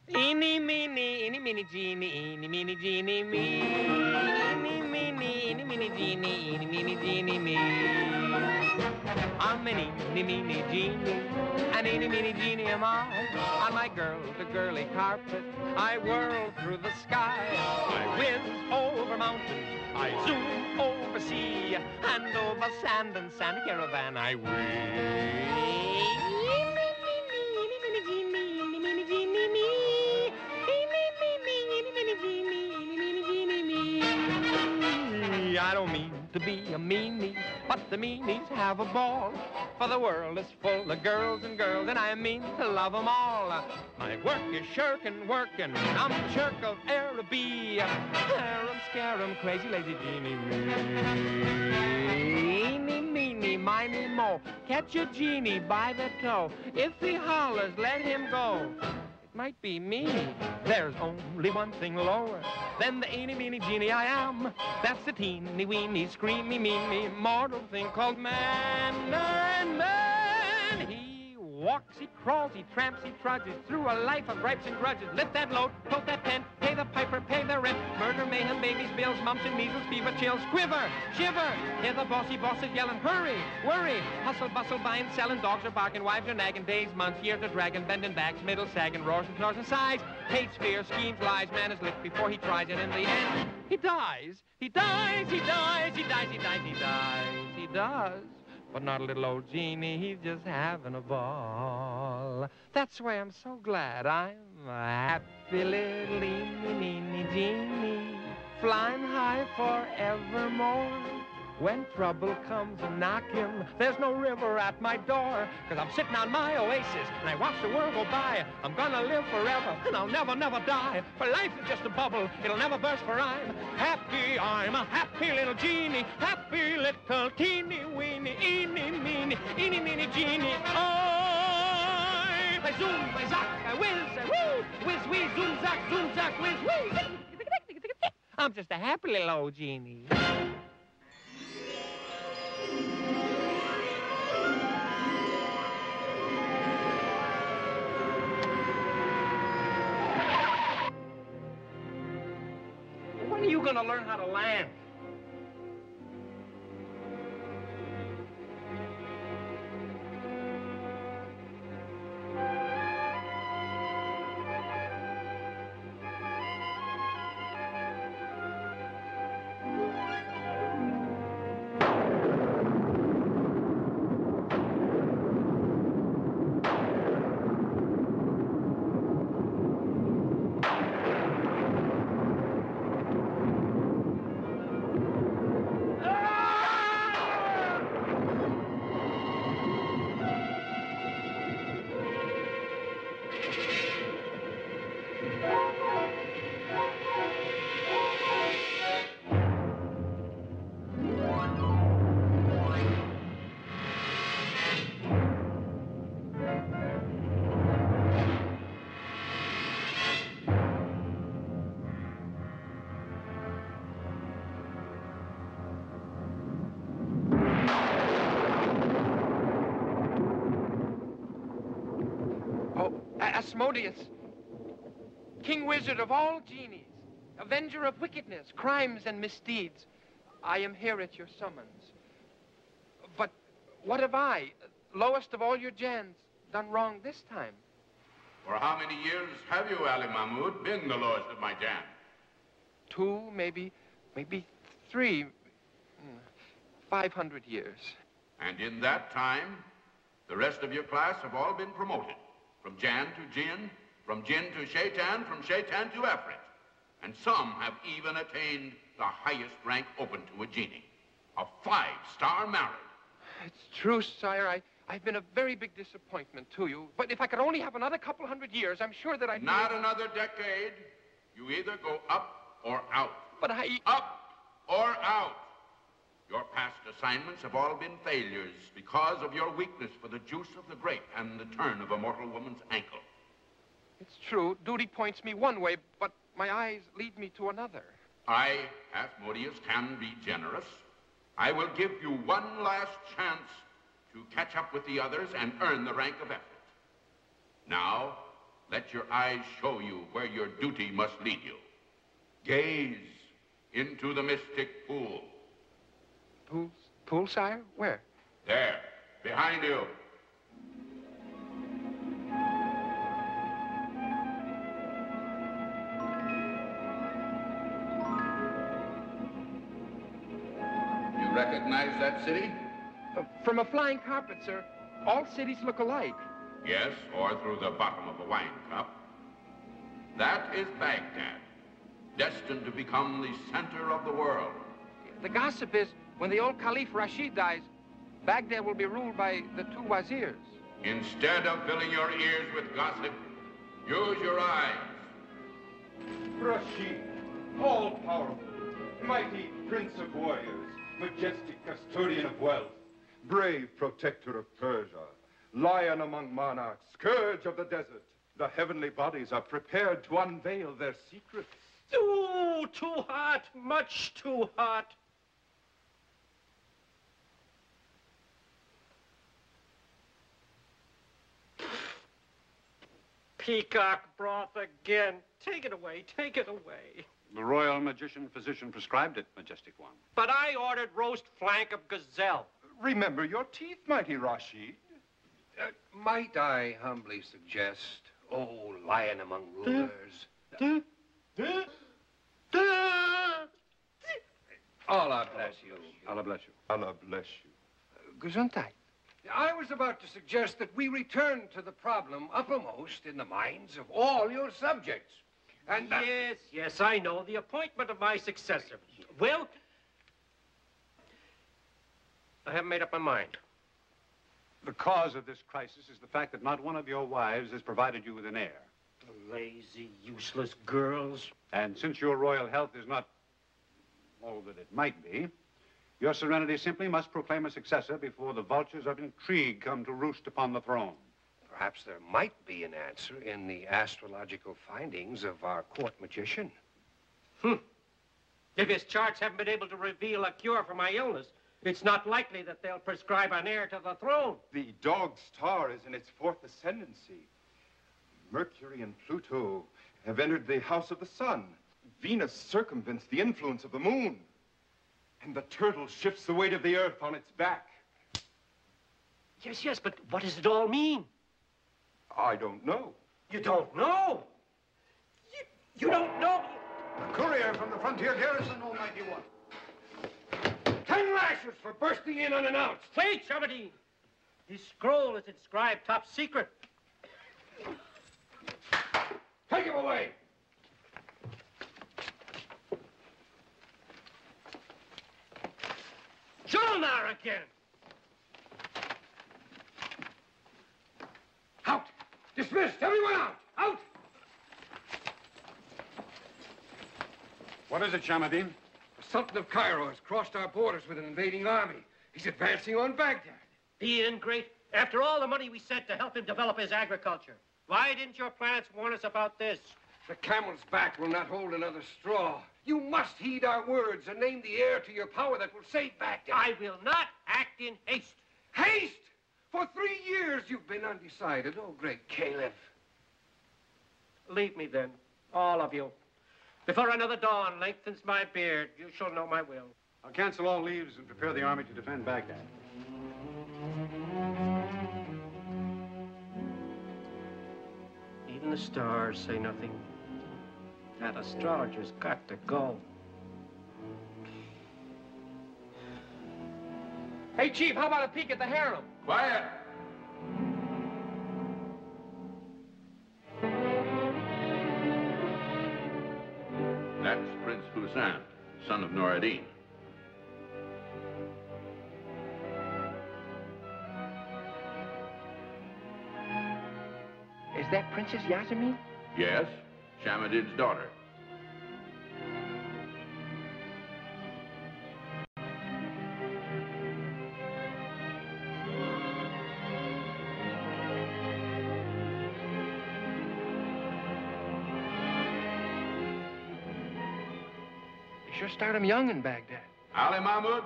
Eeny, meeny, genie, eeny, meeny, genie, me. Eeny, meeny, genie, eeny, meeny, genie, me. I'm an eeny, meeny, genie, an eeny, meeny, genie am I. On my girl-to-girly carpet, I whirl through the sky. I whiz over mountains, I zoom over sea, and over sand and sandy caravan I whiz. I don't mean to be a meanie, but the meanies have a ball. For the world is full of girls, and I mean to love them all. My work is shirking, working. I'm the shirk of Araby. Harem, scarum, crazy, lazy genie me. Eeny, meeny, miny, mo. Catch a genie by the toe. If he hollers, let him go. Might be me. There's only one thing lower than the eeny, meeny, genie I am. That's the teeny, weeny, screamy, meany, mortal thing called man. He walks, he crawls, he tramps, he trudges through a life of gripes and grudges. Lift that load, tote that pen, pay the piper, pay the rent. Murder, mayhem, babies, bills, mumps and measles, fever, chills, quiver, shiver. Hear the bossy bosses yelling, hurry, worry. Hustle, bustle, buying, selling, dogs are barking, wives are nagging, days, months, years are dragging, bending backs, middle sagging, roars and snores and sighs. Hates, fears, schemes, lies, man is licked before he tries it. In the end, he dies, he dies, he dies, he dies, he dies, he dies, he does. But not a little old genie, he's just having a ball. That's why I'm so glad I'm a happy little eeny, genie, flying high forevermore. When trouble comes a-knocking, there's no river at my door, 'cause I'm sitting on my oasis, and I watch the world go by. I'm gonna live forever, and I'll never, never die. For life is just a bubble, it'll never burst, for I'm happy. I'm a happy little genie, happy little teeny-weeny, eeny-meeny, genie. I zoom, I zack, I whiz, I woo, whiz, zoom, zack, whiz, woo. I'm just a happy little old genie. When are you gonna learn how to land? Asmodeus, King Wizard of all genies, avenger of wickedness, crimes, and misdeeds, I am here at your summons. But what have I, lowest of all your gens, done wrong this time? For how many years have you, Ali Mahmood, been the lowest of my jan? 2, maybe 3, 500 years. And in that time, the rest of your class have all been promoted. From Jan to Jinn, from Jinn to Shaitan, from Shaitan to Afrit. And some have even attained the highest rank open to a genie, a 5-star marriage. It's true, sire. I've been a very big disappointment to you. But if I could only have another couple hundred years, I'm sure that I'd... Not another decade. You either go up or out. But I... Up or out. Your past assignments have all been failures because of your weakness for the juice of the grape and the turn of a mortal woman's ankle. It's true. Duty points me one way, but my eyes lead me to another. I, Asmodeus, can be generous. I will give you one last chance to catch up with the others and earn the rank of effort. Now, let your eyes show you where your duty must lead you. Gaze into the mystic pool. Pool, sire? Where? There, behind you. You recognize that city? From a flying carpet, sir. All cities look alike. Yes, or through the bottom of a wine cup. That is Baghdad, destined to become the center of the world. The gossip is, when the old Caliph Rashid dies, Baghdad will be ruled by the two wazirs. Instead of filling your ears with gossip, use your eyes. Rashid, all-powerful, mighty prince of warriors, majestic custodian of wealth, brave protector of Persia, lion among monarchs, scourge of the desert. The heavenly bodies are prepared to unveil their secrets. Ooh, too hot, much too hot. Peacock broth again. Take it away, take it away. The royal magician-physician prescribed it, Majestic One. But I ordered roast flank of gazelle. Remember your teeth, mighty Rashid. Might I humbly suggest, oh, lion among rulers. Allah bless you. Allah bless you. Allah bless you. Gesundheit. I was about to suggest that we return to the problem uppermost in the minds of all your subjects. And Yes, I know. The appointment of my successor. Well, I haven't made up my mind. The cause of this crisis is the fact that not one of your wives has provided you with an heir. Lazy, useless girls. And since your royal health is not all that it might be, your serenity simply must proclaim a successor before the vultures of intrigue come to roost upon the throne. perhaps there might be an answer in the astrological findings of our court magician. If his charts haven't been able to reveal a cure for my illness, it's not likely that they'll prescribe an heir to the throne. The dog star is in its fourth ascendancy. Mercury and Pluto have entered the house of the sun. Venus circumvents the influence of the moon. And the turtle shifts the weight of the earth on its back. Yes, but what does it all mean? I don't know. You don't know? You don't know? A courier from the frontier garrison, Almighty One. 10 lashes for bursting in unannounced. Wait, Shabadine. This scroll is inscribed top secret. Take him away. Jolnar again. Out. Dismissed. Everyone out. Out. What is it, Shamadin? The Sultan of Cairo has crossed our borders with an invading army. He's advancing on Baghdad. The ingrate. After all the money we sent to help him develop his agriculture, why didn't your planets warn us about this? The camel's back will not hold another straw. You must heed our words and name the heir to your power that will save Baghdad. I will not act in haste. Haste! For 3 years you've been undecided, oh great Caliph. Leave me then, all of you. Before another dawn lengthens my beard, you shall know my will. I'll cancel all leaves and prepare the army to defend Baghdad. Even the stars say nothing. That astrologer's got to go. Hey, Chief, how about a peek at the harem? Quiet! That's Prince Hussein, son of Noradin. Is that Princess Yasmin? Yes, Shamadin's daughter. Sure start 'em young in Baghdad. Ali Mahmood,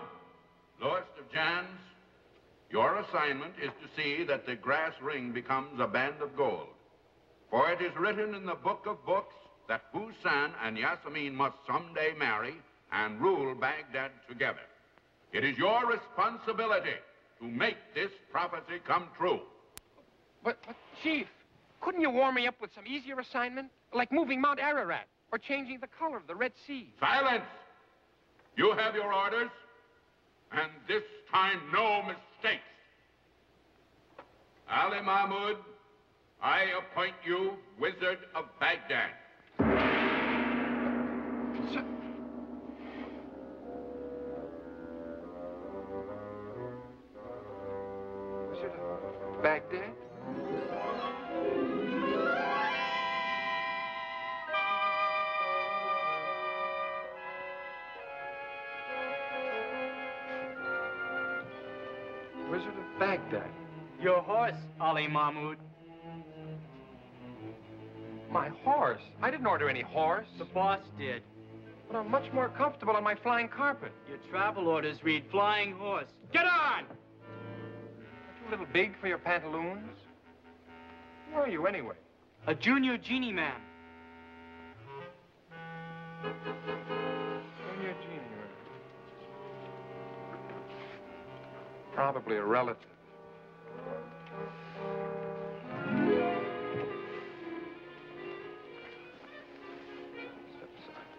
lowest of Jans, your assignment is to see that the grass ring becomes a band of gold. For it is written in the book of books that Hussein and Yasmin must someday marry and rule Baghdad together. It is your responsibility to make this prophecy come true. But, Chief, couldn't you warm me up with some easier assignment? Like moving Mount Ararat or changing the color of the Red Sea. Silence! You have your orders, and this time no mistakes. Ali Mahmood, I appoint you Wizard of Baghdad. Sir. Wizard of Baghdad? Wizard of Baghdad. Your horse, Ali Mahmood. My horse? I didn't order any horse. The boss did. But I'm much more comfortable on my flying carpet. Your travel orders read flying horse. Get on! Too little big for your pantaloons? Who are you, anyway? A junior genie man. Junior genie. Probably a relative. Step aside.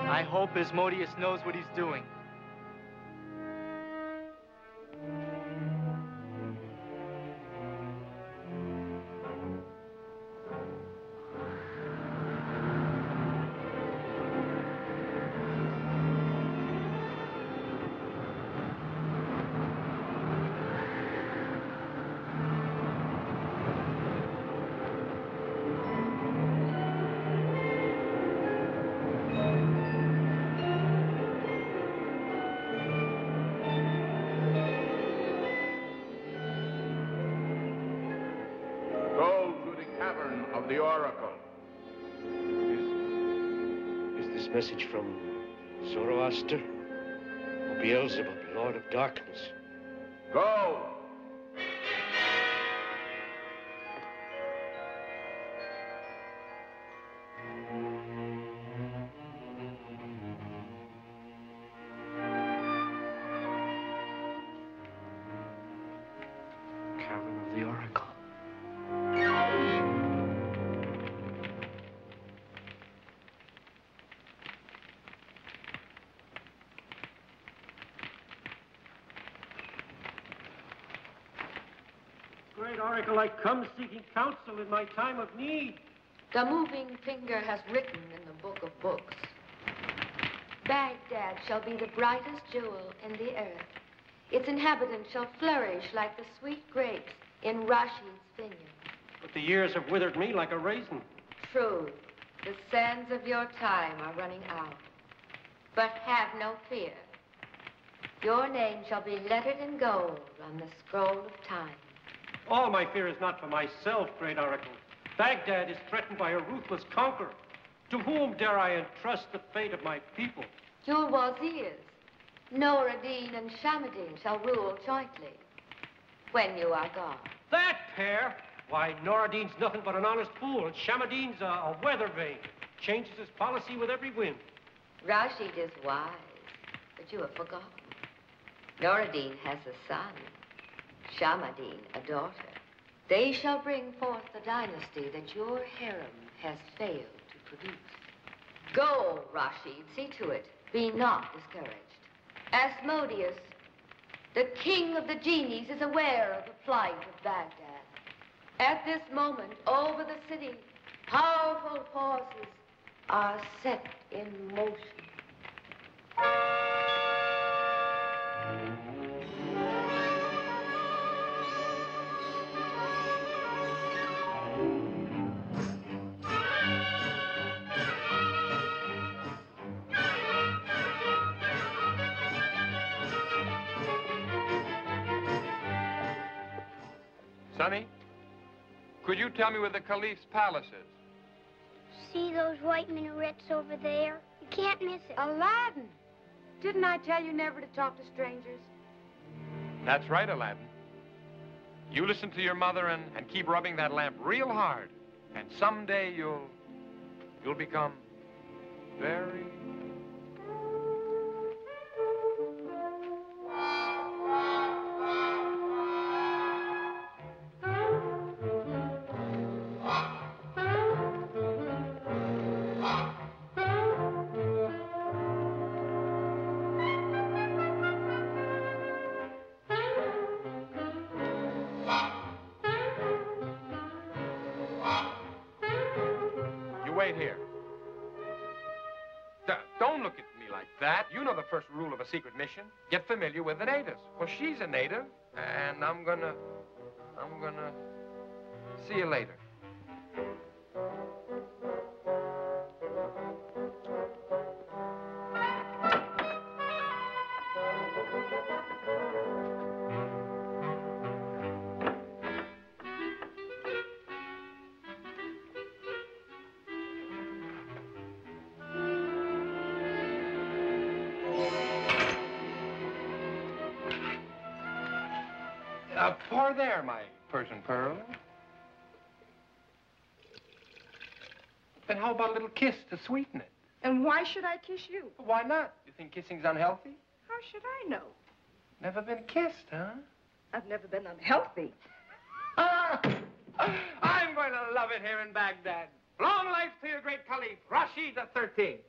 I hope Asmodeus knows what he's doing. The oracle. Is this message from Zoroaster or Beelzebub, Lord of Darkness? Go! Cavern of the Oracle. Great oracle, I come seeking counsel in my time of need. The moving finger has written in the book of books. Baghdad shall be the brightest jewel in the earth. Its inhabitants shall flourish like the sweet grapes in Rashid's vineyard. But the years have withered me like a raisin. True, the sands of your time are running out. But have no fear. Your name shall be lettered in gold on the scroll of time. All my fear is not for myself, great oracle. Baghdad is threatened by a ruthless conqueror. To whom dare I entrust the fate of my people? Your wazirs, Nur ad-Din and Shamadin, shall rule jointly when you are gone. That pair? Why, Noradin's nothing but an honest fool, and Shamadin's a weather vane. Changes his policy with every wind. Rashid is wise, but you have forgotten. Nur ad-Din has a son, Shamadin a daughter. They shall bring forth the dynasty that your harem has failed to produce. Go, Rashid, see to it. Be not discouraged. Asmodeus, the king of the genies, is aware of the plight of Baghdad. At this moment, over the city, powerful forces are set in motion. Sonny, Could you tell me where the Caliph's palace is? See those white minarets over there? You can't miss it. Aladdin, didn't I tell you never to talk to strangers? That's right, Aladdin. You listen to your mother and keep rubbing that lamp real hard. And someday you'll become very... Wait here. Don't look at me like that. You know the first rule of a secret mission. Get familiar with the natives. Well, she's a native, and I'm gonna see you later. Pour there, my Persian pearl. Then how about a little kiss to sweeten it? And why should I kiss you? Why not? You think kissing's unhealthy? How should I know? Never been kissed, huh? I've never been unhealthy. I'm going to love it here in Baghdad. Long life to your great Caliph, Rashid XIII.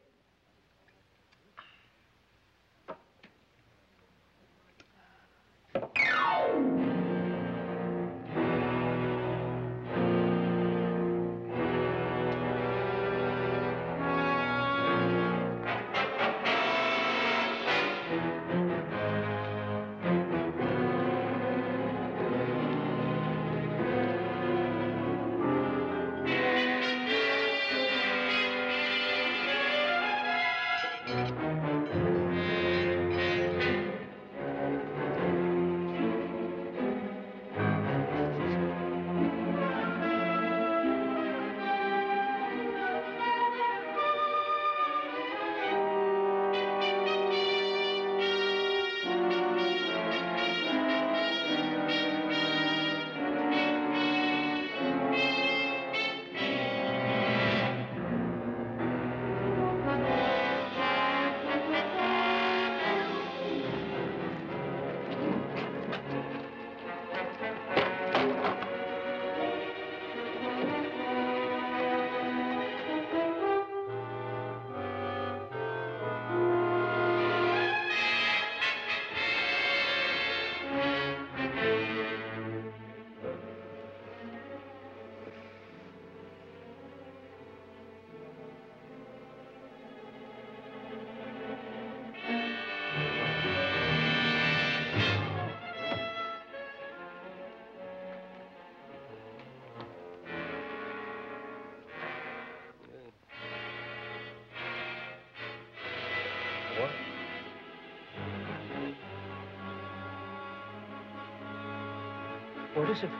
What is it?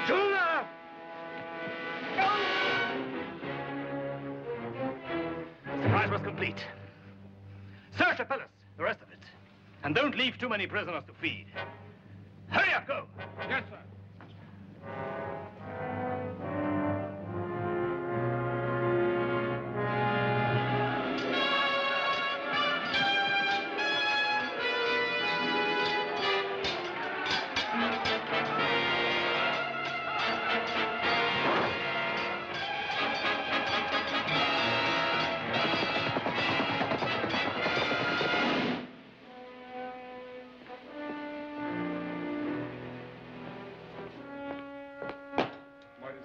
Juna! The surprise was complete. Search the palace, the rest of it. And don't leave too many prisoners to feed. Hurry up, go! Yes, sir.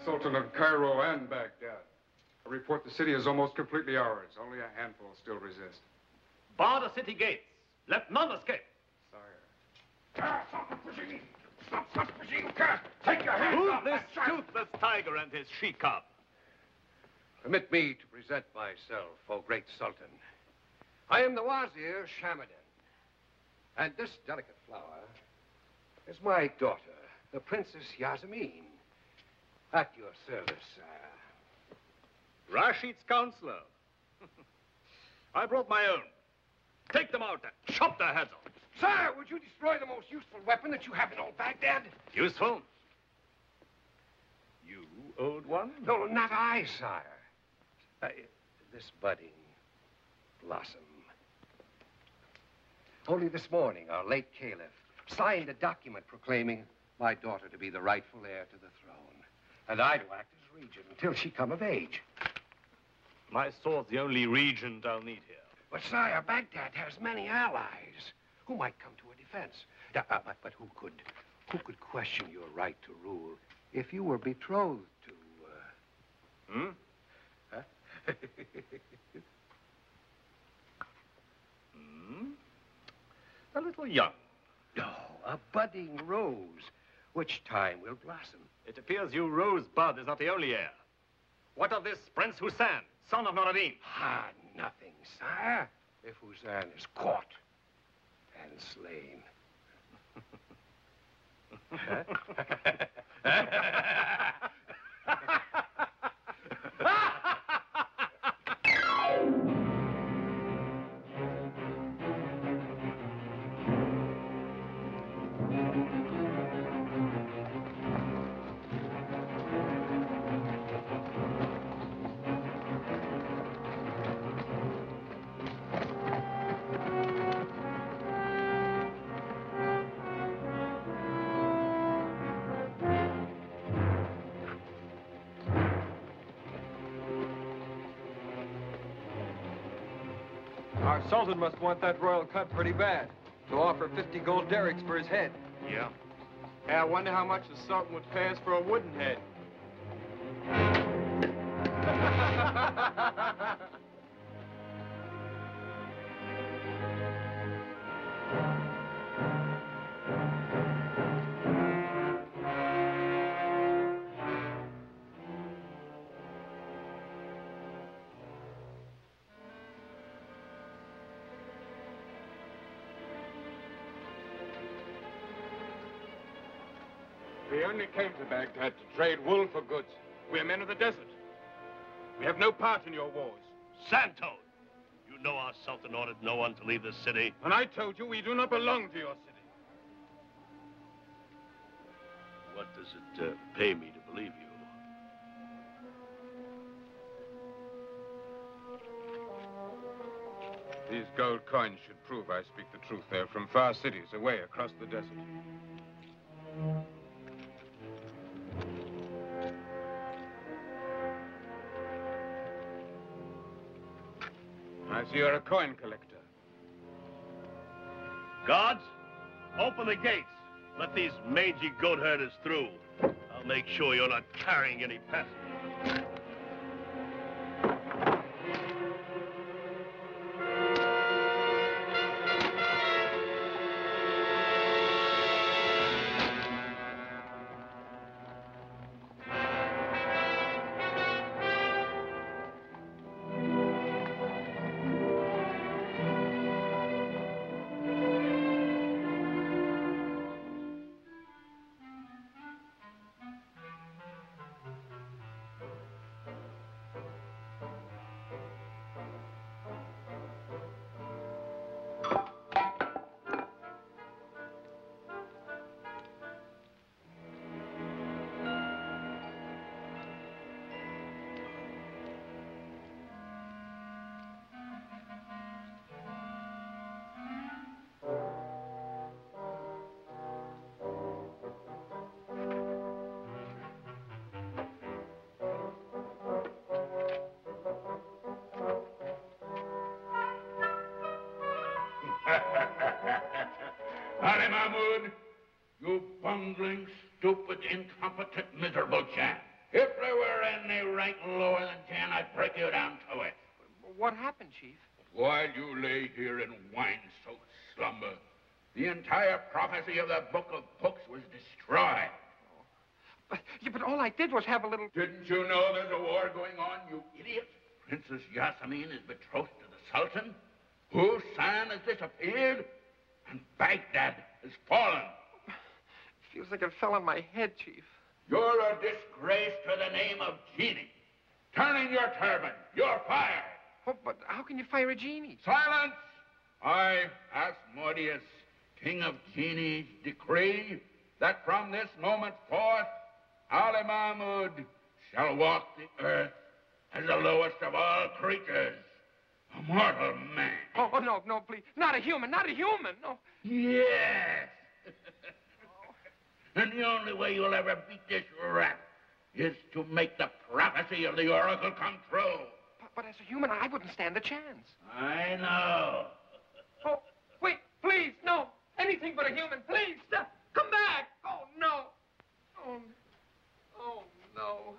Sultan of Cairo and Baghdad. I report the city is almost completely ours. Only a handful still resist. Bar the city gates. Let none escape. Sire. Stop pushing! Stop pushing! Take your hands off this toothless tiger and his she-cub. Permit me to present myself, O great Sultan. I am the Wazir Shamadan. And this delicate flower is my daughter, the Princess Yasmeen. At your service, sire. Rashid's counselor. I brought my own. Take them out and chop their heads off. Sire, would you destroy the most useful weapon that you have in all Baghdad? Useful? You owed one? No, not I, sire. This budding blossom. Only this morning, our late caliph signed a document proclaiming my daughter to be the rightful heir to the throne, and I to act as regent until she come of age. My sword's the only regent I'll need here. But, sire, Baghdad has many allies who might come to a defense. But who could question your right to rule if you were betrothed to, Huh? A little young. No, a budding rose, which time will blossom. It appears you Rosebud is not the only heir. What of this Prince Hussein, son of Noradin? Ah, nothing, sire, if Hussein is caught and slain. Our Sultan must want that royal cut pretty bad. To offer 50 gold derricks for his head. Yeah. Hey, I wonder how much the Sultan would pay us for a wooden head. We only came to Baghdad to trade wool for goods. We're men of the desert. We have no part in your wars. Santo! You know our Sultan ordered no one to leave the city. And I told you we do not belong to your city. What does it pay me to believe you? These gold coins should prove I speak the truth. They're from far cities away across the desert. I see you're a coin collector. Guards, open the gates. Let these mangy goat herders through. I'll make sure you're not carrying any passengers. Ali Mahmood, you bungling, stupid, incompetent, miserable Jan. If there were any rank lower than Jan, I'd break you down to it. What happened, Chief? While you lay here in wine-soaked slumber, the entire prophecy of the Book of Books was destroyed. But all I did was have a little... Didn't you know there's a war going on, you idiot? Princess Yasmin is betrothed to the Sultan. Hussein has disappeared. And Baghdad has fallen. Feels like it fell on my head, Chief. You're a disgrace to the name of genie. Turn in your turban. You're fired. Oh, but how can you fire a genie? Silence! I, Asmodeus, king of genies, decree that from this moment forth, Ali Mahmood shall walk the earth as the lowest of all creatures, a mortal man. Oh, no, please. Not a human, no. Yes. And the only way you'll ever beat this rap is to make the prophecy of the oracle come true. But as a human, I wouldn't stand a chance. I know. Oh, wait, please, no. Anything but a human, please. Stop. Come back. Oh, no. Oh, no.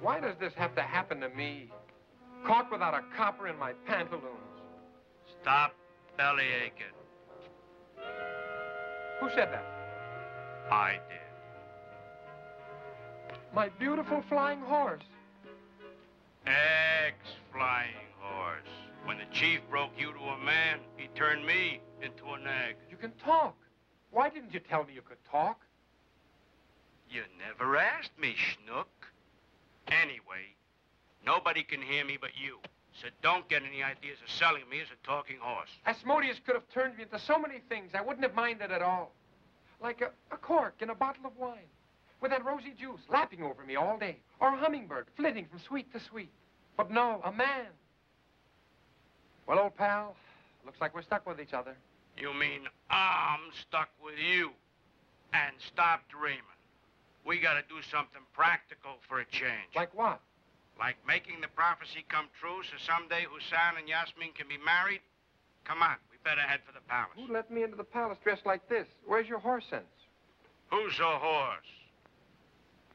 Why does this have to happen to me? Caught without a copper in my pantaloons. Stop belly aching. Who said that? I did. My beautiful flying horse. Ex-flying horse. When the chief broke you to a man, he turned me into an egg. You can talk. Why didn't you tell me you could talk? You never asked me, Schnook. Anyway, nobody can hear me but you. So don't get any ideas of selling me as a talking horse. Asmodeus could have turned me into so many things I wouldn't have minded at all. Like a cork in a bottle of wine, with that rosy juice lapping over me all day. Or a hummingbird flitting from sweet to sweet. But no, a man. Well, old pal, looks like we're stuck with each other. You mean I'm stuck with you? And stop dreaming. We gotta do something practical for a change. Like what? Like making the prophecy come true so someday Hussein and Yasmin can be married? Come on, we better head for the palace. Who let me into the palace dressed like this? Where's your horse sense? Who's a horse?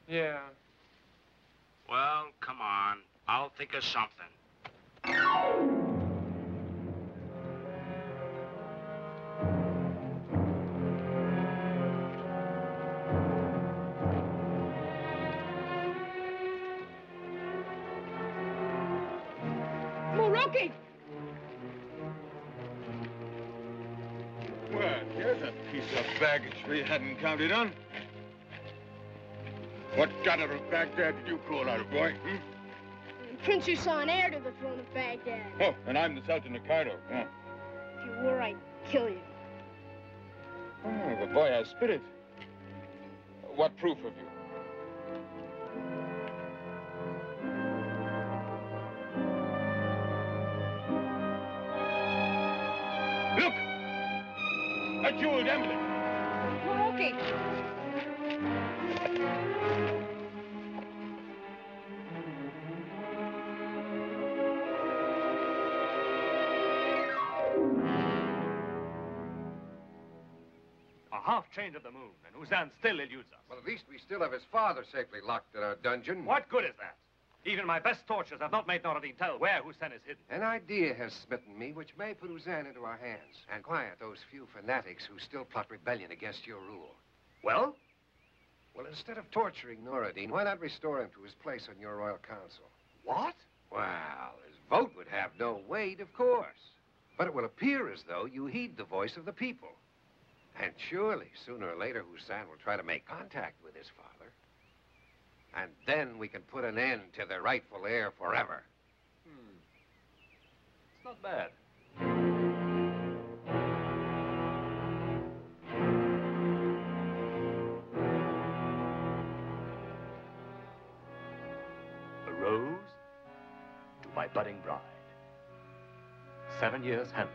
Yeah. Well, come on. I'll think of something. Moroki! Well, here's a piece of baggage we hadn't counted on. What gutter of Baghdad did you crawl out of, boy? Prince Hussein, heir to the throne of Baghdad. Oh, and I'm the Sultan of Cairo. Yeah. If you were, I'd kill you. Oh, the boy has spirit. What proof of you? Look! A jeweled emblem. Moroki! A half change of the moon, and Hussein still eludes us. Well, at least we still have his father safely locked in our dungeon. What good is that? Even my best tortures have not made Noradin tell where Hussein is hidden. An idea has smitten me which may put Hussein into our hands and quiet those few fanatics who still plot rebellion against your rule. Well? Well, instead of torturing Noradin, why not restore him to his place on your royal council? What? Well, his vote would have no weight, of course. But it will appear as though you heed the voice of the people. And surely, sooner or later, Hussein will try to make contact with his father. And then we can put an end to the rightful heir forever. It's not bad. A rose to my budding bride. 7 years hence.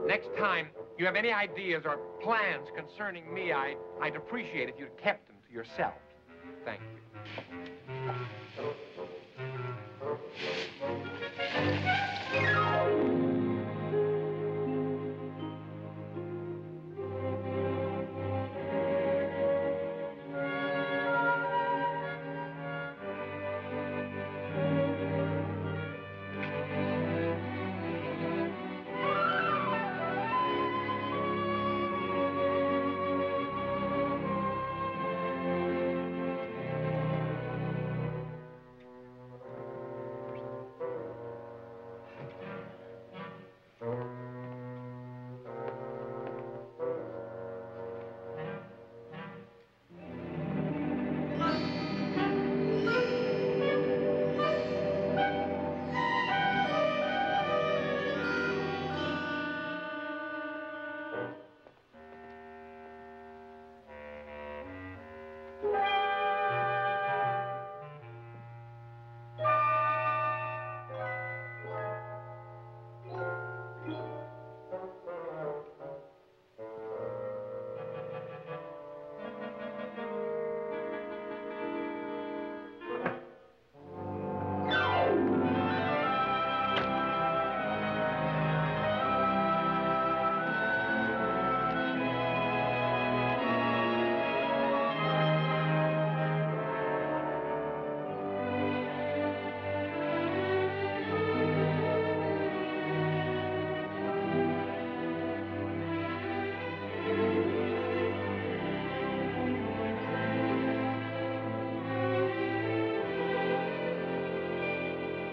Next time you have any ideas or plans concerning me, I'd appreciate if you'd kept them to yourself. Thank you.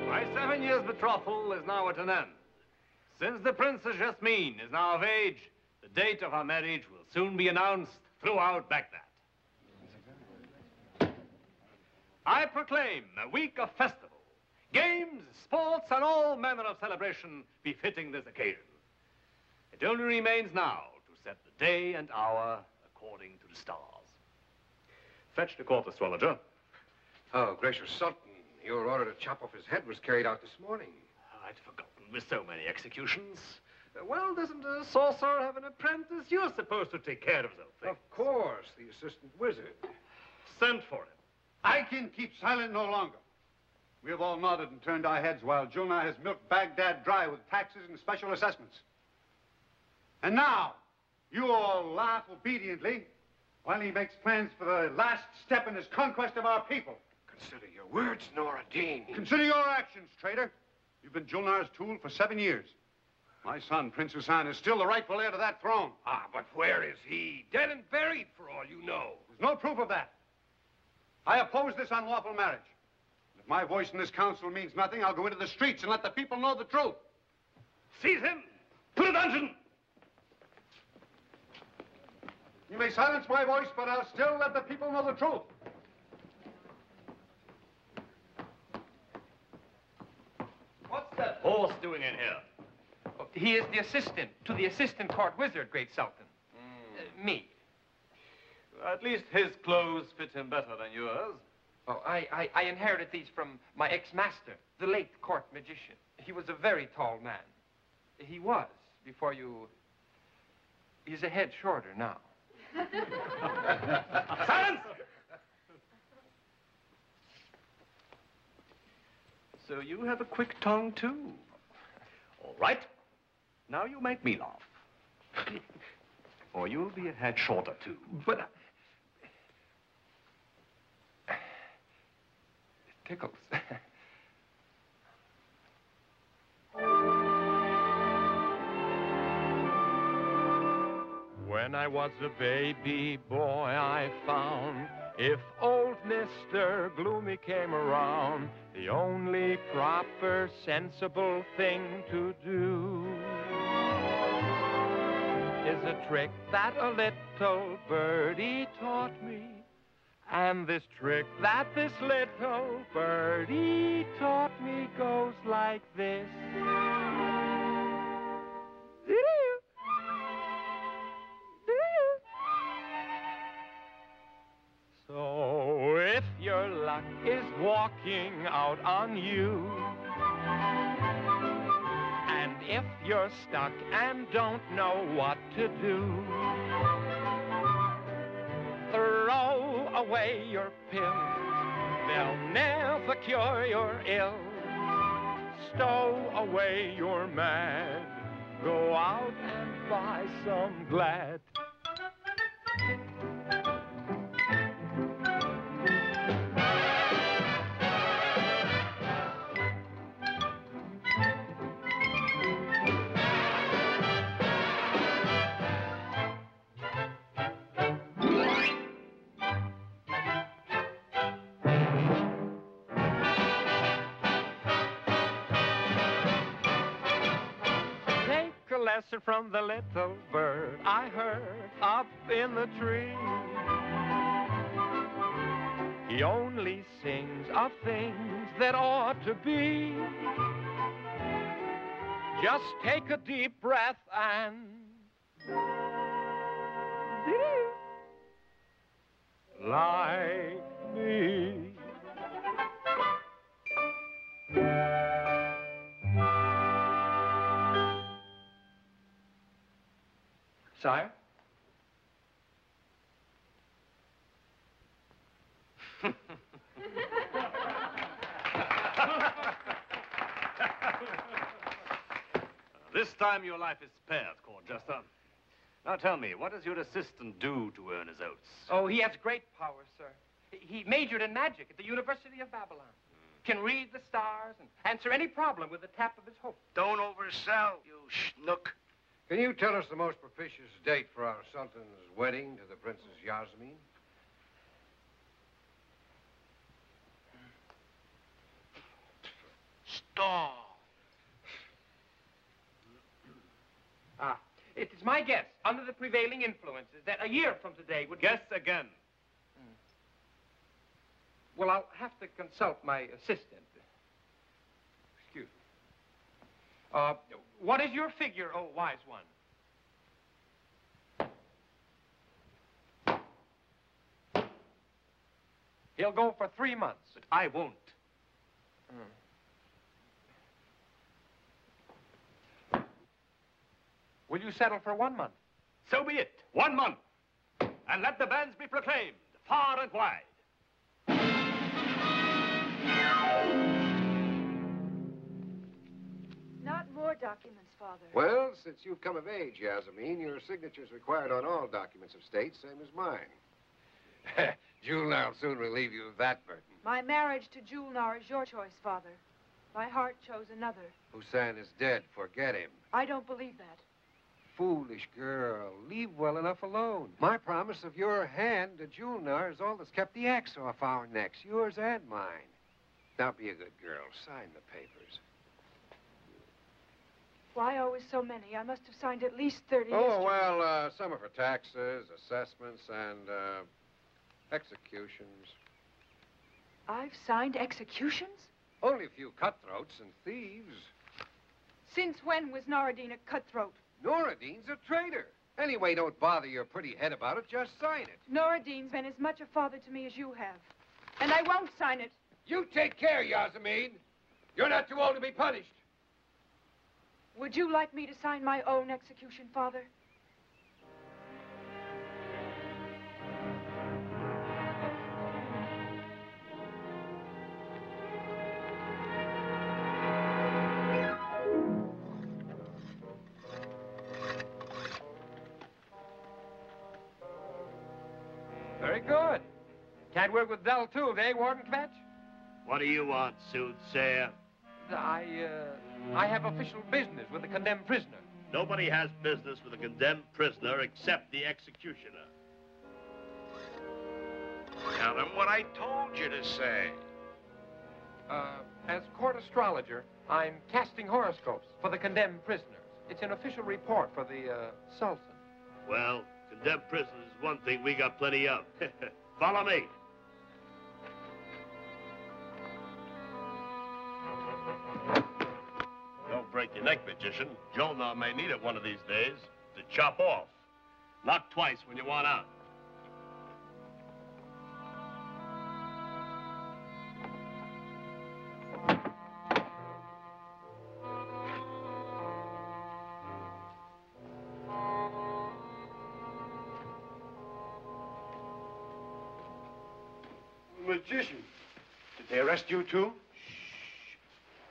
My 7 years' betrothal is now at an end. Since the Princess Jasmine is now of age, the date of our marriage will soon be announced throughout Baghdad. I proclaim a week of festival, games, sports, and all manner of celebration befitting this occasion. It only remains now to set the day and hour according to the stars. Fetch the court astrologer. Oh, gracious Sultan, your order to chop off his head was carried out this morning. I'd forgotten, with so many executions. Well, doesn't a sorcerer have an apprentice? You're supposed to take care of those things. Of course, the assistant wizard. Send for him. I can keep silent no longer. We have all nodded and turned our heads while Julnar has milked Baghdad dry with taxes and special assessments. And now, you all laugh obediently while he makes plans for the last step in his conquest of our people. Consider your words, Noradin. Consider your actions, traitor. You've been Julnar's tool for 7 years. My son, Prince Hassan, is still the rightful heir to that throne. Ah, but where is he? Dead and buried, for all you know. There's no proof of that. I oppose this unlawful marriage. If my voice in this council means nothing, I'll go into the streets and let the people know the truth. Seize him! Put a dungeon! You may silence my voice, but I'll still let the people know the truth. What's that horse doing in here? Oh, he is the assistant to the assistant court wizard, great Sultan. Me. At least his clothes fit him better than yours. Oh, I inherited these from my ex-master, the late court magician. He was a very tall man. He was, before you... He's a head shorter now. Silence! So you have a quick tongue, too. All right. Now you make me laugh. Or you'll be a head shorter, too. But... It tickles. When I was a baby boy, I found if old Mr. Gloomy came around, the only proper, sensible thing to do is a trick that a little birdie taught me. And this trick that this little birdie taught me goes like this. So if your luck is walking out on you, and if you're stuck and don't know what to do, throw away your pills. They'll never cure your ills. Stow away your mad. Go out and buy some Glad. Lesson from the little bird I heard up in the tree. He only sings of things that ought to be. Just take a deep breath and like me. Sire? This time your life is spared, Court Jester. Now tell me, what does your assistant do to earn his oats? Oh, he has great power, sir. He majored in magic at the University of Babylon. Can read the stars and answer any problem with the tap of his hook. Don't oversell, you schnook. Can you tell us the most propitious date for our Sultan's wedding to the Princess Yasmin? Stall. It is my guess, under the prevailing influences, that a year from today would... Guess again. Well, I'll have to consult my assistant. Excuse me. What is your figure, oh wise one? He'll go for 3 months. But I won't. Will you settle for 1 month? So be it. 1 month. And let the banns be proclaimed, far and wide. Not more documents, Father. Well, since you've come of age, Yasmin, your signature's required on all documents of state, same as mine. Julnar will soon relieve you of that burden. My marriage to Julnar is your choice, Father. My heart chose another. Hussein is dead. Forget him. I don't believe that. Foolish girl. Leave well enough alone. My promise of your hand to Julnar is all that's kept the axe off our necks, yours and mine. Now be a good girl. Sign the papers. Why always so many? I must have signed at least 30 Oh, yesterday. well, some are for taxes, assessments, and executions. I've signed executions? Only a few cutthroats and thieves. Since when was Noradine a cutthroat? Noradine's a traitor. Anyway, don't bother your pretty head about it. Just sign it. Noradine's been as much a father to me as you have. And I won't sign it. You take care, Yasmin. You're not too old to be punished. Would you like me to sign my own execution, Father? Very good. Can't work with dull tools, eh, Warden Kvetch? What do you want, soothsayer? I have official business with the condemned prisoner. Nobody has business with a condemned prisoner except the executioner. Tell him what I told you to say. As court astrologer, I'm casting horoscopes for the condemned prisoners. It's an official report for the Sultan. Well, condemned prisoners is one thing we got plenty of. Follow me. Don't break your neck, magician. Julnar may need it one of these days to chop off. Knock twice when you want out. magician. Did they arrest you, too?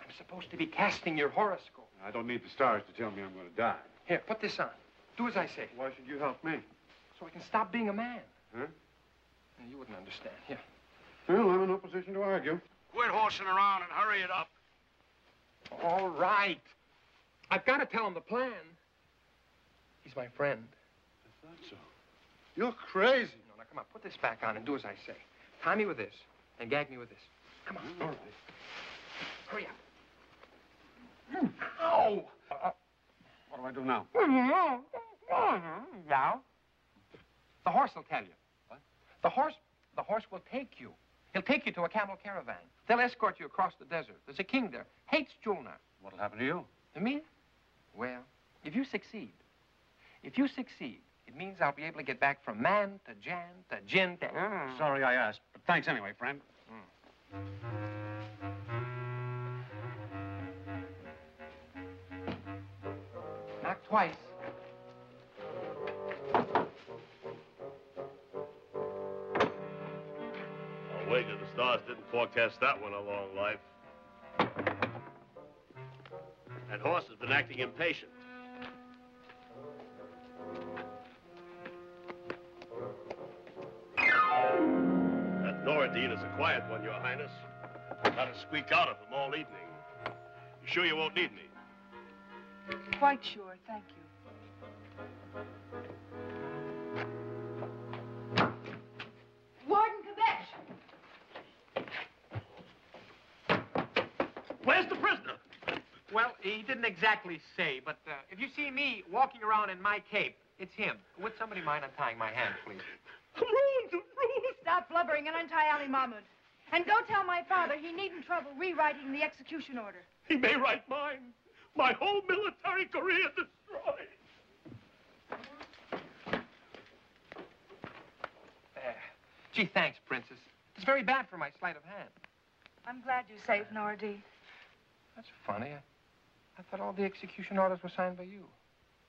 I'm supposed to be casting your horoscope. I don't need the stars to tell me I'm going to die. Here, put this on. Do as I say. Why should you help me? So I can stop being a man. Huh? You wouldn't understand. Here. Well, I'm in no position to argue. Quit horsing around and hurry it up. All right. I've got to tell him the plan. He's my friend. I thought so. You're crazy. No, now, come on. Put this back on and do as I say. Tie me with this and gag me with this. Come on. All right. Hurry up. Ow! What do I do now? Now? The horse will tell you. What? The horse will take you. He'll take you to a camel caravan. They'll escort you across the desert. There's a king there. Hates Julnar. What'll happen to you? To me? Well, if you succeed, it means I'll be able to get back from man to Jan to Jin to... Sorry I asked, but thanks anyway, friend. Knock twice. I'll wager the stars didn't forecast that one a long life. That horse has been acting impatient. That Noradine is a quiet one, Your Highness. I've had to squeak out of him all evening. You sure you won't need me? Quite sure, thank you. Warden Kvetch! Where's the prisoner? Well, he didn't exactly say, but if you see me walking around in my cape, it's him. Would somebody mind untying my hands, please? I'm ruined. Stop blubbering and untie Ali Mahmood. And go tell my father he needn't trouble rewriting the execution order. He may write mine. My whole military career destroyed. Gee, thanks, Princess. It's very bad for my sleight of hand. I'm glad you saved Noradine. That's funny. I thought all the execution orders were signed by you.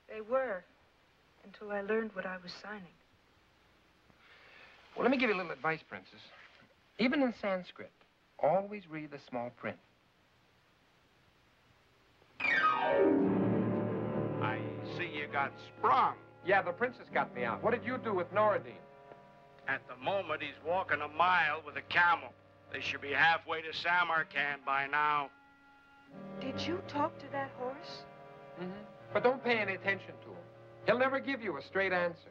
They were, until I learned what I was signing. Well, let me give you a little advice, Princess. Even in Sanskrit, always read the small print. I see you got sprung. Yeah, the princess got me out. What did you do with Noradine? At the moment, he's walking a mile with a camel. They should be halfway to Samarkand by now. Did you talk to that horse? Mm-hmm. But don't pay any attention to him. He'll never give you a straight answer.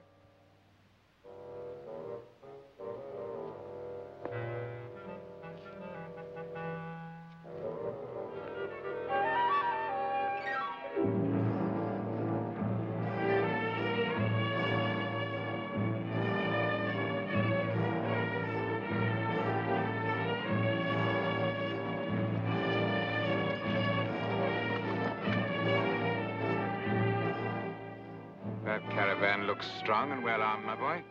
That caravan looks strong and well armed, my boy.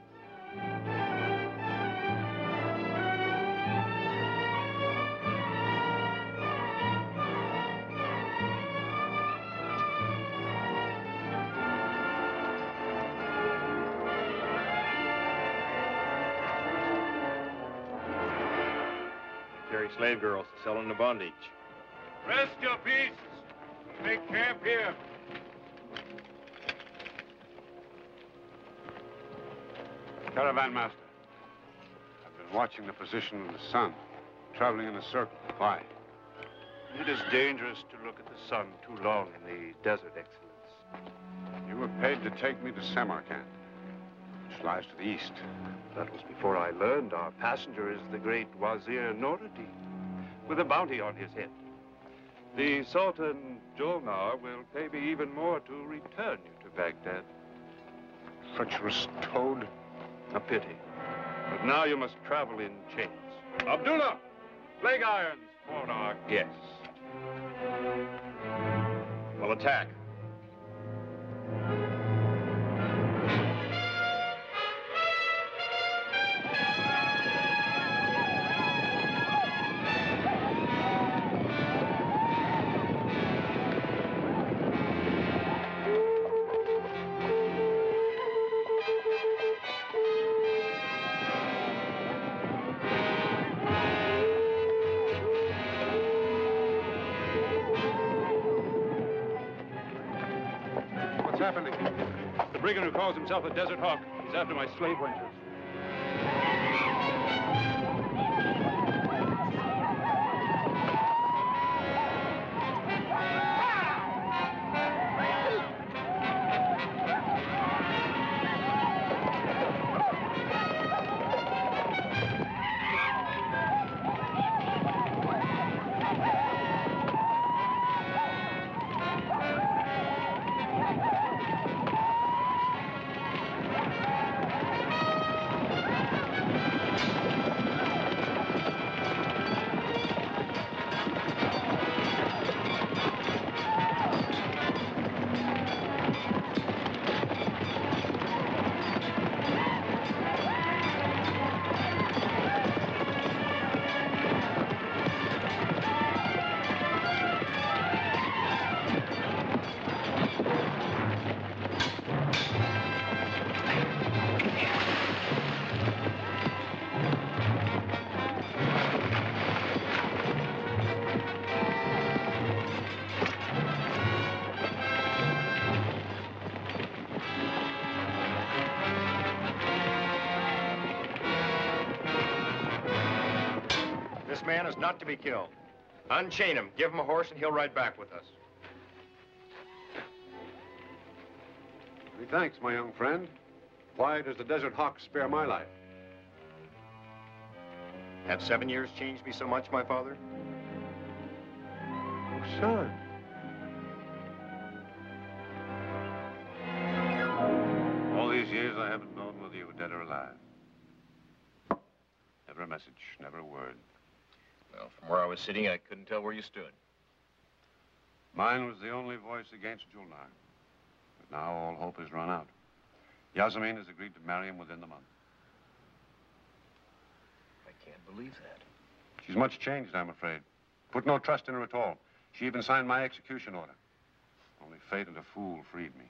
Carry slave girls to sell into bondage. Rest your peace. Make camp here. Caravan master, I've been watching the position of the sun, traveling in a circle. Why? It is dangerous to look at the sun too long in the desert, Excellence. You were paid to take me to Samarkand, which lies to the east. That was before I learned our passenger is the great Wazir Noradine, with a bounty on his head. The Sultan Julnar will pay me even more to return you to Baghdad. Treacherous toad. A pity. But now you must travel in chains. Abdullah, leg irons for our guests. We'll attack. happening? The brigand who calls himself a Desert Hawk. He's after my slave wenches. This man is not to be killed. Unchain him, give him a horse, and he'll ride back with us. Many thanks, my young friend. Why does the Desert Hawk spare my life? Have 7 years changed me so much, my father? Oh, son. All these years I haven't known whether you were dead or alive. Never a message, never a word. Well, from where I was sitting, I couldn't tell where you stood. Mine was the only voice against Julnar. But now all hope is run out. Yasmin has agreed to marry him within the month. I can't believe that. She's much changed, I'm afraid. Put no trust in her at all. She even signed my execution order. Only fate and a fool freed me.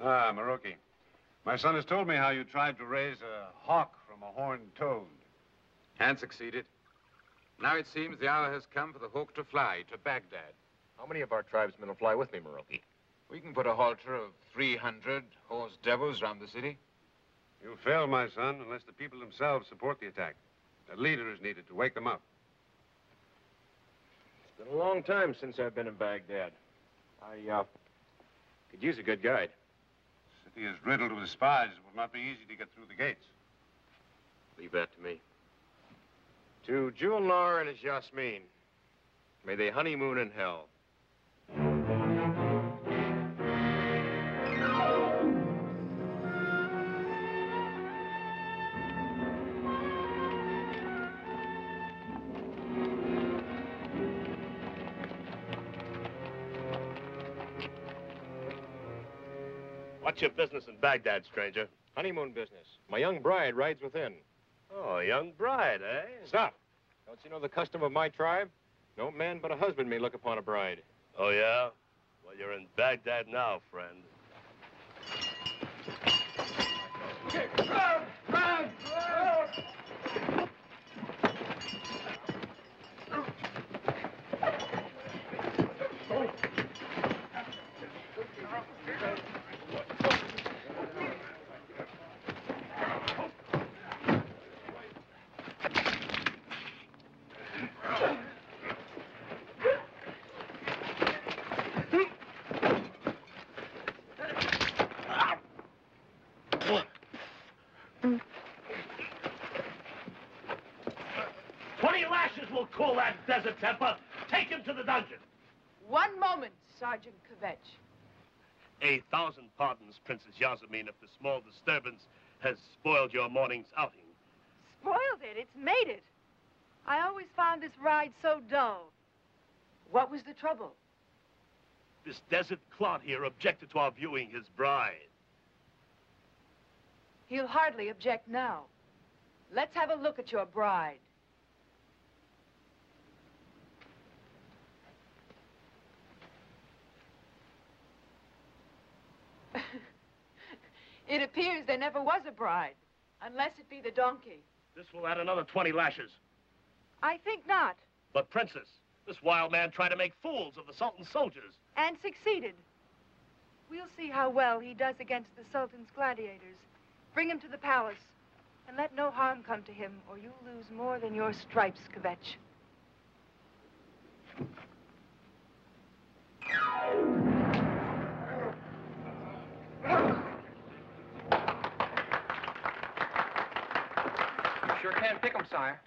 Ah, Maroki. My son has told me how you tried to raise a hawk from a horned toad. And succeeded. Now it seems the hour has come for the hawk to fly to Baghdad. How many of our tribesmen will fly with me, Maroki? We can put a halter of 300 horse devils round the city. You'll fail, my son, unless the people themselves support the attack. A leader is needed to wake them up. It's been a long time since I've been in Baghdad. I could use a good guide. The city is riddled with spies. It will not be easy to get through the gates. Leave that to me. To Julnar and his Yasmin, may they honeymoon in hell. What's your business in Baghdad, stranger? Honeymoon business. My young bride rides within. Oh, a young bride, eh? Stop! Don't you know the custom of my tribe? No man but a husband may look upon a bride. Oh, yeah? Well, you're in Baghdad now, friend. Cool that desert temper. Take him to the dungeon. One moment, Sergeant Kvetch. 1,000 pardons, Princess Yasmin, if the small disturbance has spoiled your morning's outing. Spoiled it? It's made it. I always found this ride so dull. What was the trouble? This desert clod here objected to our viewing his bride. He'll hardly object now. Let's have a look at your bride. It appears there never was a bride, unless it be the donkey. This will add another 20 lashes. I think not. But, Princess, this wild man tried to make fools of the Sultan's soldiers. And succeeded. We'll see how well he does against the Sultan's gladiators. Bring him to the palace, and let no harm come to him, or you'll lose more than your stripes, Kvetch. You sure can't pick him, sire.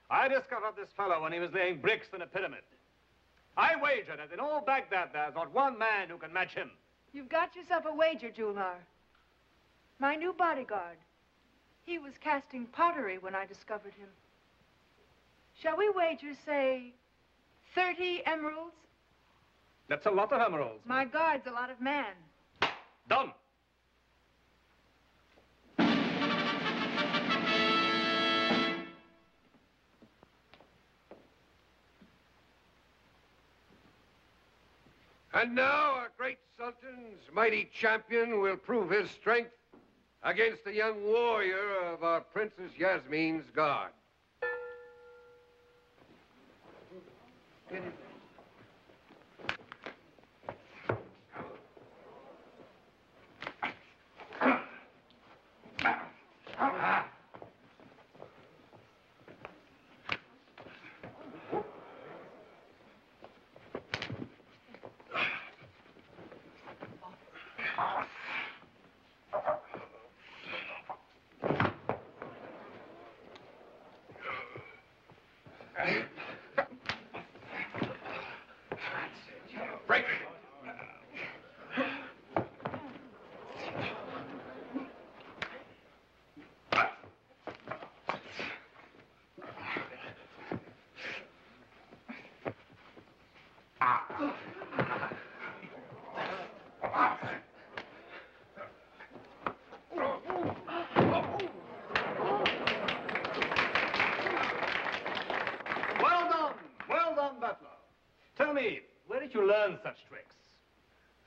I discovered this fellow when he was laying bricks in a pyramid. I wager that in all Baghdad there's not one man who can match him. You've got yourself a wager, Julnar. My new bodyguard. He was casting pottery when I discovered him. Shall we wager, say, 30 emeralds? That's a lot of emeralds. My guard's a lot of man. Done. And now our great Sultan's mighty champion will prove his strength against the young warrior of our Princess Yasmin's guard. Break. Well done, Butler. Tell me, where did you learn such tricks?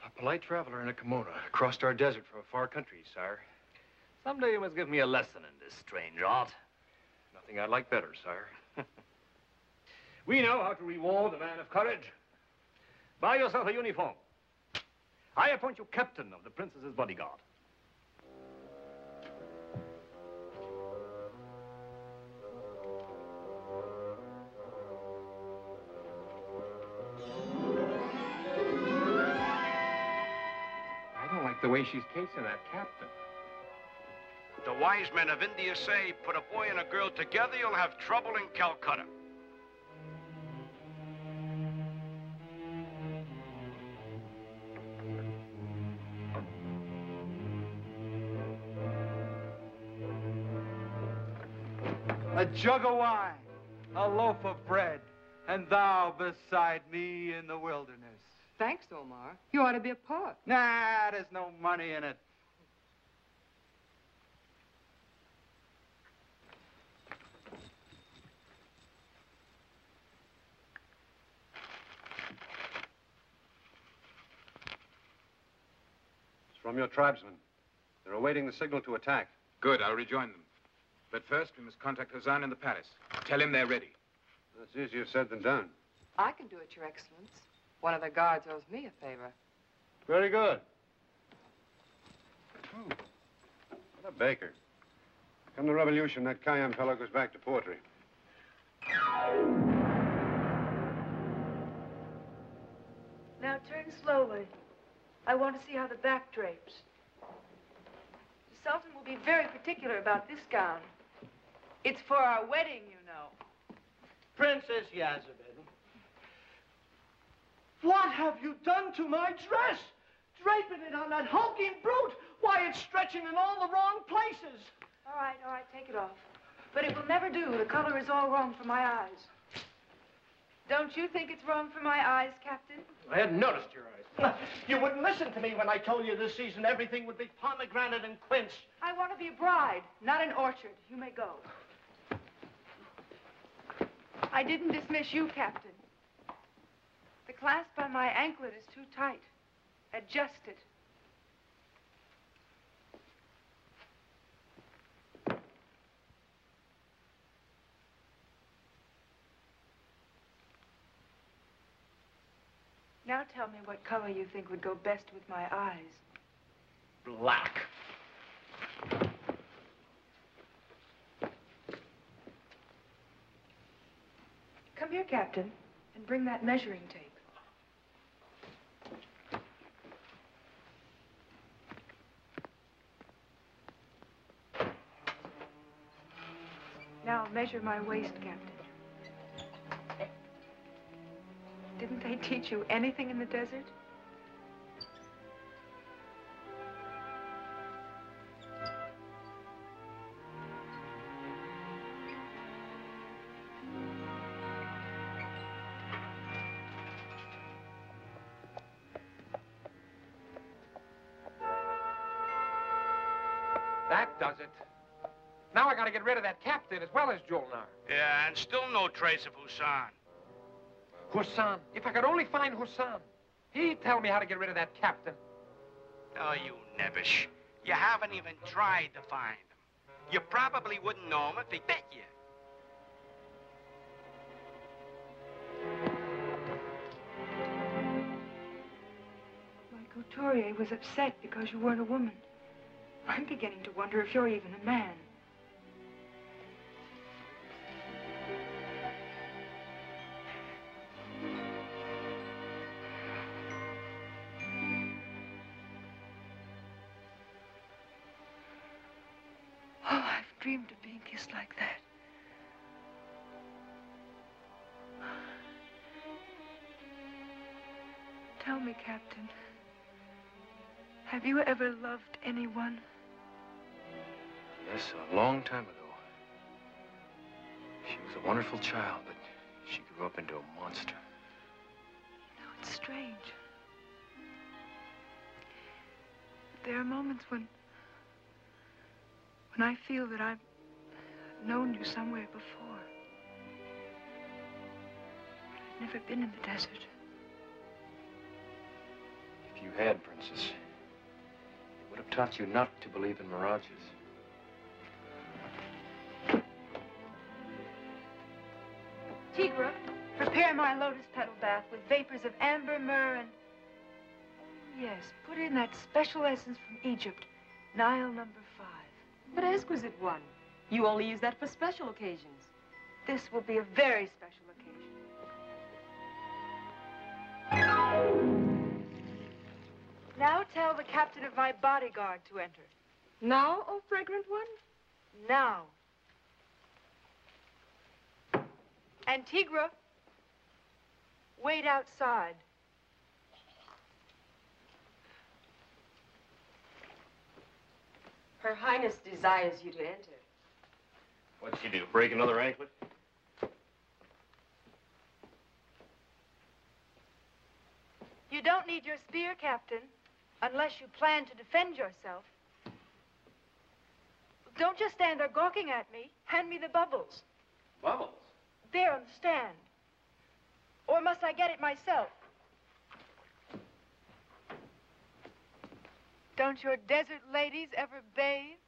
A polite traveler in a kimono crossed our desert from a far country, sire. Someday you must give me a lesson in this strange art. Nothing I'd like better, sire. We know how to reward a man of courage. Buy yourself a uniform. I appoint you captain of the princess's bodyguard. I don't like the way she's casing that captain. The wise men of India say, put a boy and a girl together, you'll have trouble in Calcutta. A jug of wine, a loaf of bread, and thou beside me in the wilderness. Thanks, Omar. You ought to be a poet. Nah, there's no money in it. It's from your tribesmen. They're awaiting the signal to attack. Good, I'll rejoin them. But first, we must contact Hazan in the palace. Tell him they're ready. That's easier said than done. I can do it, Your Excellence. One of the guards owes me a favor. Very good. Oh, what a baker. Come the revolution, that Khayyam fellow goes back to poetry. Now turn slowly. I want to see how the back drapes. The Sultan will be very particular about this gown. It's for our wedding, you know. Princess Yasmin, what have you done to my dress? Draping it on that hulking brute. Why, it's stretching in all the wrong places. All right, take it off. But it will never do. The color is all wrong for my eyes. Don't you think it's wrong for my eyes, Captain? I hadn't noticed your eyes. You wouldn't listen to me when I told you this season everything would be pomegranate and quince. I want to be a bride, not an orchard. You may go. I didn't dismiss you, Captain. The clasp on my anklet is too tight. Adjust it. Now tell me what color you think would go best with my eyes. Black. Come here, Captain, and bring that measuring tape. Now measure my waist, Captain. Didn't they teach you anything in the desert? That does it. Now I gotta get rid of that captain as well as Julnar. Yeah, and still no trace of Hassan. Hassan. If I could only find Hassan. He'd tell me how to get rid of that captain. Oh, you nebbish. You haven't even tried to find him. You probably wouldn't know him if he bit you. My couturier was upset because you weren't a woman. I'm beginning to wonder if you're even a man. Oh, I've dreamed of being kissed like that. Tell me, Captain, have you ever loved anyone? Yes, a long time ago. She was a wonderful child, but she grew up into a monster. No, it's strange. There are moments when I feel that I've known you somewhere before. But I've never been in the desert. If you had, Princess, it would have taught you not to believe in mirages. Tigra, prepare my lotus petal bath with vapors of amber, myrrh, and... Oh, yes, put in that special essence from Egypt, Nile #5. But exquisite one. You only use that for special occasions. This will be a very special occasion. Now tell the captain of my bodyguard to enter. Now, oh fragrant one? Now. And Tigra, wait outside. Her Highness desires you to enter. What'd she do, break another anklet? You don't need your spear, Captain, unless you plan to defend yourself. Don't just stand there gawking at me. Hand me the bubbles. Bubbles? There on the stand. Or must I get it myself? Don't your desert ladies ever bathe?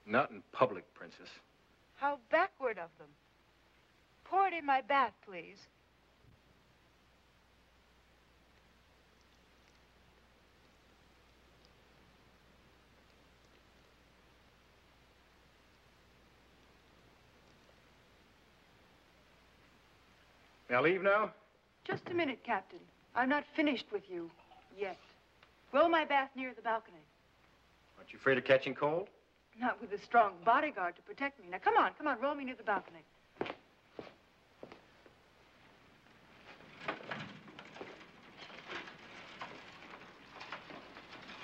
Not in public, Princess. How backward of them. Pour it in my bath, please. May I leave now? Just a minute, Captain. I'm not finished with you yet. Roll my bath near the balcony. Aren't you afraid of catching cold? Not with a strong bodyguard to protect me. Now, come on, roll me near the balcony.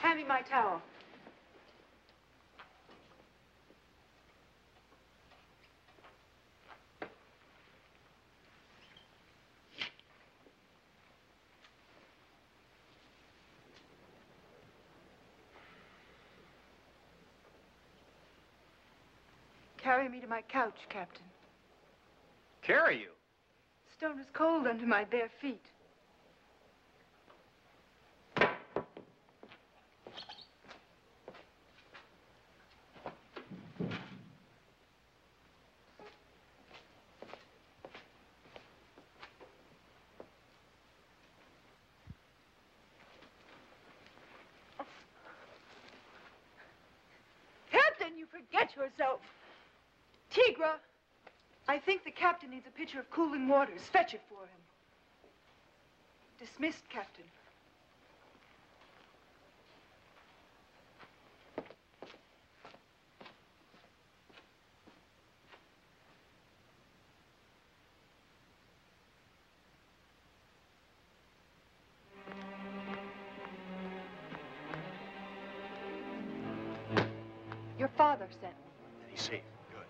Hand me my towel. Carry me to my couch, Captain. Carry you? Stone is cold under my bare feet. forget yourself? Tigra, I think the captain needs a pitcher of cooling waters. Fetch it for him. Dismissed, Captain. Your father sent me. And he's safe. Good.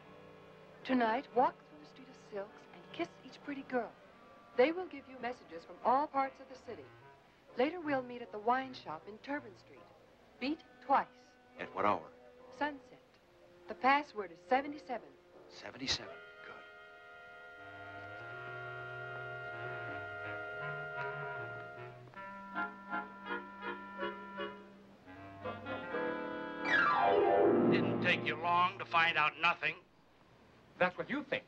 Tonight, walk through the street of silks and kiss each pretty girl. They will give you messages from all parts of the city. Later, we'll meet at the wine shop in Turban Street. Beat twice. At what hour? Sunset. The password is 77. 77. Didn't take you long to find out nothing. That's what you think.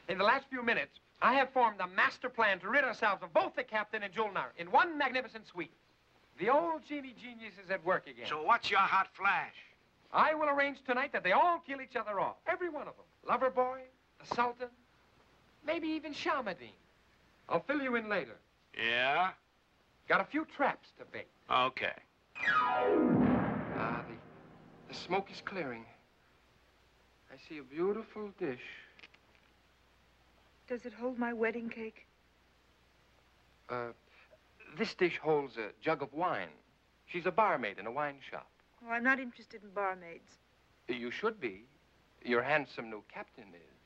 In the last few minutes, I have formed a master plan to rid ourselves of both the captain and Julnar in one magnificent sweep. The old genie genius is at work again. So what's your hot flash? I will arrange tonight that they all kill each other off. Every one of them. Lover boy, the Sultan, maybe even Shamadine. I'll fill you in later. Yeah? Got a few traps to bait. Okay. The smoke is clearing. I see a beautiful dish. Does it hold my wedding cake? This dish holds a jug of wine. She's a barmaid in a wine shop. Oh, I'm not interested in barmaids. You should be. Your handsome new captain is.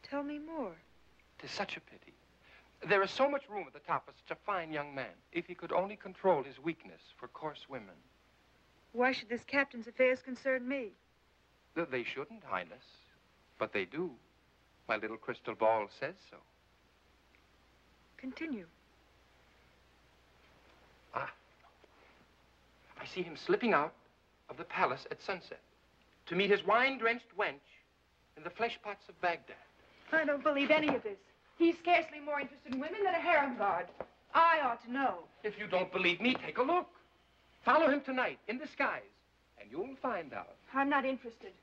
Tell me more. 'Tis such a pity. There is so much room at the top for such a fine young man, if he could only control his weakness for coarse women. Why should this captain's affairs concern me? They shouldn't, Highness. But they do. My little crystal ball says so. Continue. I see him slipping out of the palace at sunset to meet his wine-drenched wench in the flesh pots of Baghdad. I don't believe any of this. He's scarcely more interested in women than a harem guard. I ought to know. If you don't believe me, take a look. Follow him tonight in disguise, and you'll find out. I'm not interested.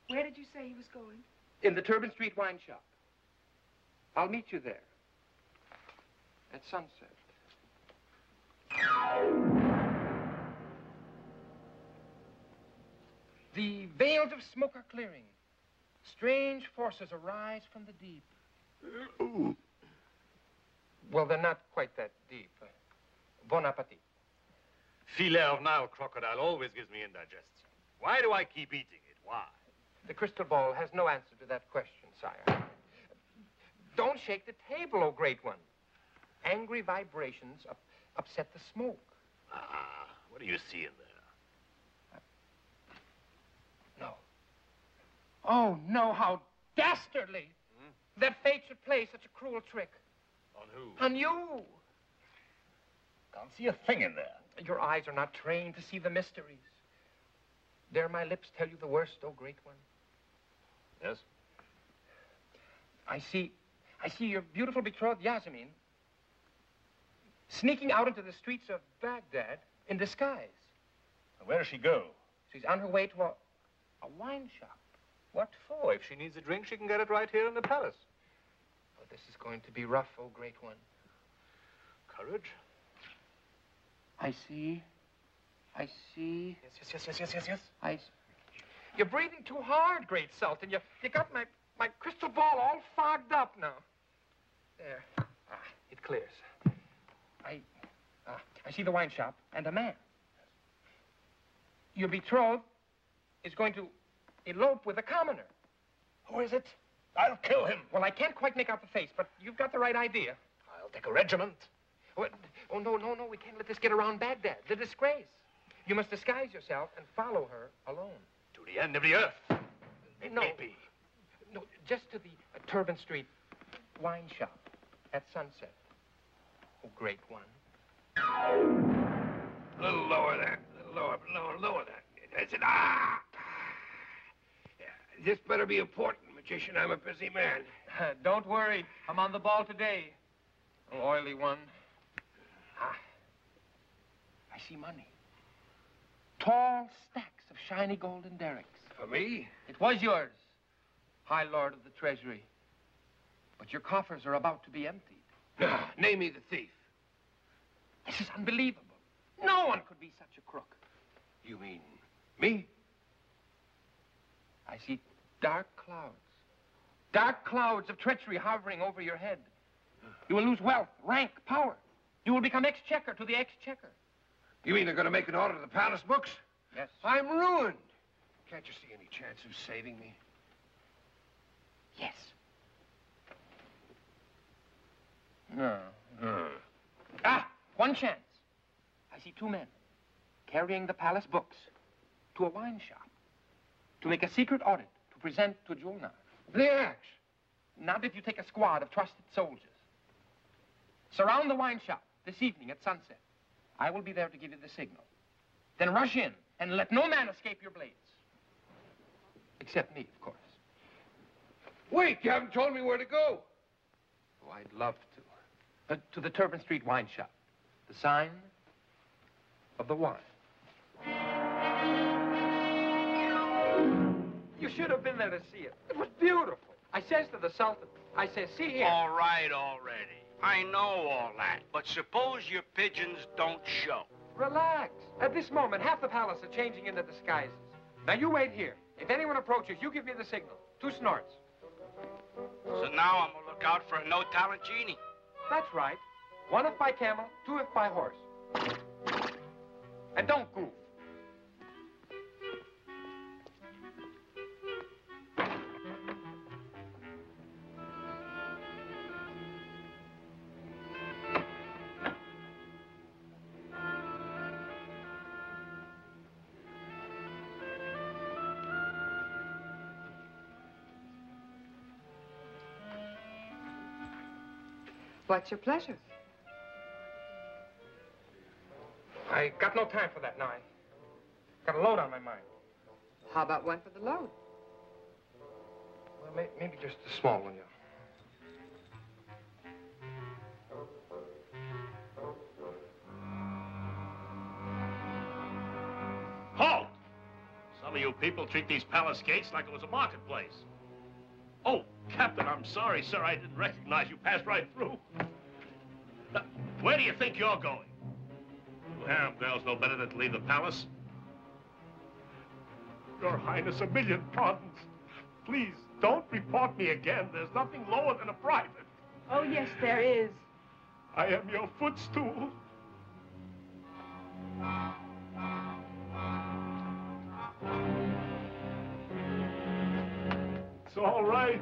Where did you say he was going? In the Turban Street wine shop. I'll meet you there at sunset. The veils of smoke are clearing. Strange forces arise from the deep. Well, they're not quite that deep. Bon appetit. Filet of Nile crocodile always gives me indigestion. Why do I keep eating it? Why? The crystal ball has no answer to that question, sire. Don't shake the table, O great one. Angry vibrations upset the smoke. What do you see in there? No. Oh, no, how dastardly. That fate should play such a cruel trick. On who? On you. Can't see a thing in there. Your eyes are not trained to see the mysteries. Dare my lips tell you the worst, O great one? Yes? I see your beautiful betrothed Yasmin sneaking out into the streets of Baghdad in disguise. Where does she go? She's on her way to a wine shop. What for? If she needs a drink, she can get it right here in the palace. Oh, this is going to be rough, O great one. Courage? I see. Yes. You're breathing too hard, great Sultan. You got my crystal ball all fogged up now. There. It clears. I see the wine shop and a man. Your betrothed is going to elope with a commoner. Who is it? I'll kill him. Well, I can't quite make out the face, but you've got the right idea. I'll take a regiment. Oh, no. We can't let this get around Baghdad. The disgrace. You must disguise yourself and follow her alone. To the end of the earth. Maybe. No, just to the Turban Street wine shop at sunset. Oh, great one. A little lower there. Lower that. That's it. Yeah. This better be important, magician. I'm a busy man. Don't worry. I'm on the ball today. Oh, oily one. I see money. Tall stacks of shiny golden derricks. For me? It was yours, High Lord of the Treasury. But your coffers are about to be emptied. Ah, name me the thief. This is unbelievable. No one could be such a crook. You mean me? I see dark clouds. Dark clouds of treachery hovering over your head. You will lose wealth, rank, power. You will become exchequer to the exchequer. You mean they're going to make an order to the palace books? Yes. I'm ruined. Can't you see any chance of saving me? Yes. No. Ah, one chance. I see two men carrying the palace books to a wine shop to make a secret audit to present to Julnar. The axe. Not if you take a squad of trusted soldiers. Surround the wine shop this evening at sunset. I will be there to give you the signal. Then rush in and let no man escape your blades. Except me, of course. Wait, you haven't told me where to go. Oh, I'd love to. To the Turban Street wine shop. The sign of the wine. You should have been there to see it. It was beautiful. I says to the Sultan, I says, see here. All right already. I know all that. But suppose your pigeons don't show. Relax. At this moment, half the palace are changing into disguises. Now, you wait here. If anyone approaches, you give me the signal. 2 snorts. So now I'm gonna look out for a no-talent genie. That's right. 1 if by camel, 2 if by horse. And don't goof. What's your pleasure? I got no time for that now. I got a load on my mind. How about one for the load? Well, maybe just a small one, yeah. Halt! Some of you people treat these palace gates like it was a marketplace. Oh, Captain, I'm sorry, sir. I didn't recognize you. Passed right through. Where do you think you're going? You harem girls know better than to leave the palace. Your Highness, a million pardons. Please, don't report me again. There's nothing lower than a private. Oh, yes, there is. I am your footstool. It's all right.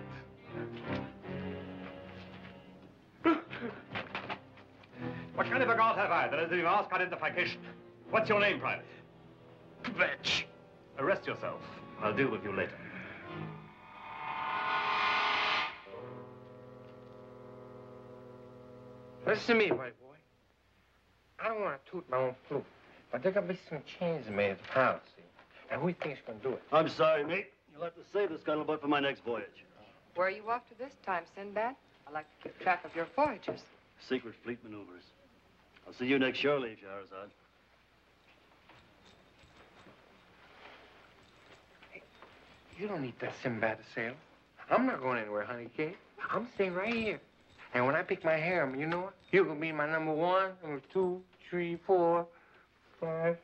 What kind of a guard have I that doesn't even ask identification? What's your name, Private? Vetch. Arrest yourself. I'll deal with you later. Listen to me, white boy. I don't want to toot my own flute, but there gonna be some changes made at the palace. And who do you think is gonna do it? I'm sorry, mate. You'll have to save the scuttlebutt for my next voyage. Where are you off to this time, Sinbad? I like to keep track of your voyages. Secret fleet maneuvers. I'll see you next shore leave, Shahrazad. Hey, you don't need that Sinbad to sail. I'm not going anywhere, honey cake. I'm staying right here. And when I pick my harem, you know what? You're gonna be my number 1, number 2, 3, 4, 5,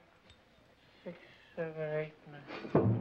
6, 7, 8, 9.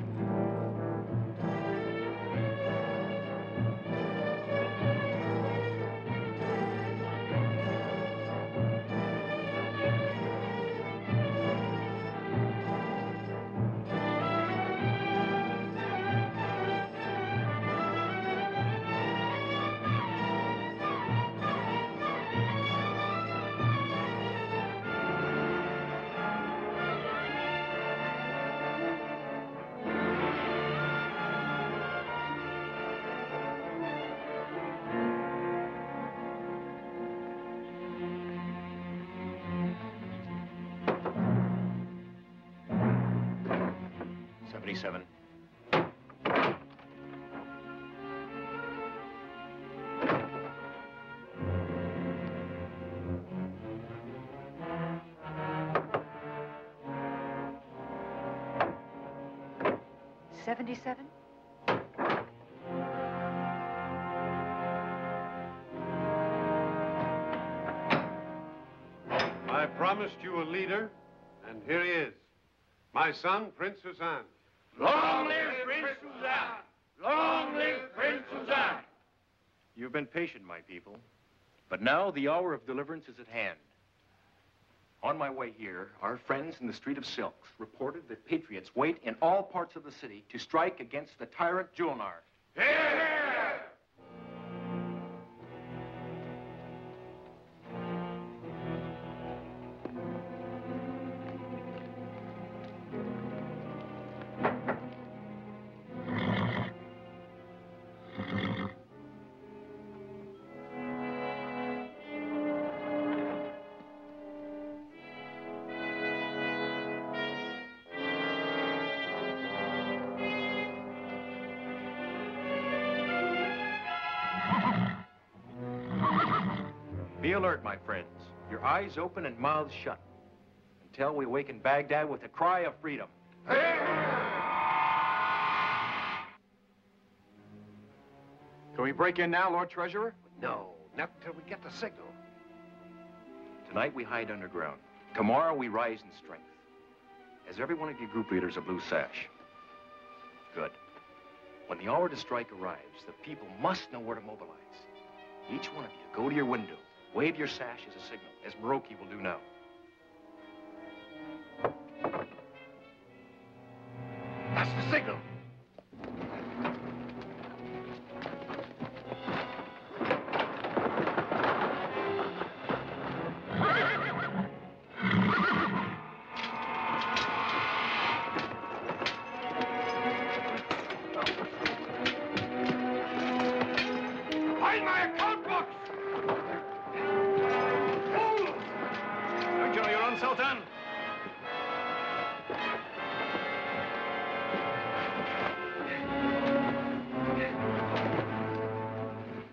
Seven. 77? I promised you a leader, and here he is. My son, Prince Hussein. Long live Prince Suzanne! Long live Prince Suzanne! You've been patient, my people. But now the hour of deliverance is at hand. On my way here, our friends in the Street of Silks reported that patriots wait in all parts of the city to strike against the tyrant Julnar. Be alert, my friends. Your eyes open and mouths shut until we awaken Baghdad with a cry of freedom. Can we break in now, Lord Treasurer? No, not until we get the signal. Tonight we hide underground. Tomorrow we rise in strength. Has every one of you group leaders a blue sash? Good. When the hour to strike arrives, the people must know where to mobilize. Each one of you, go to your window. Wave your sash as a signal, as Maroki will do now. That's the signal. Find my account books! Don't you know your own, Sultan?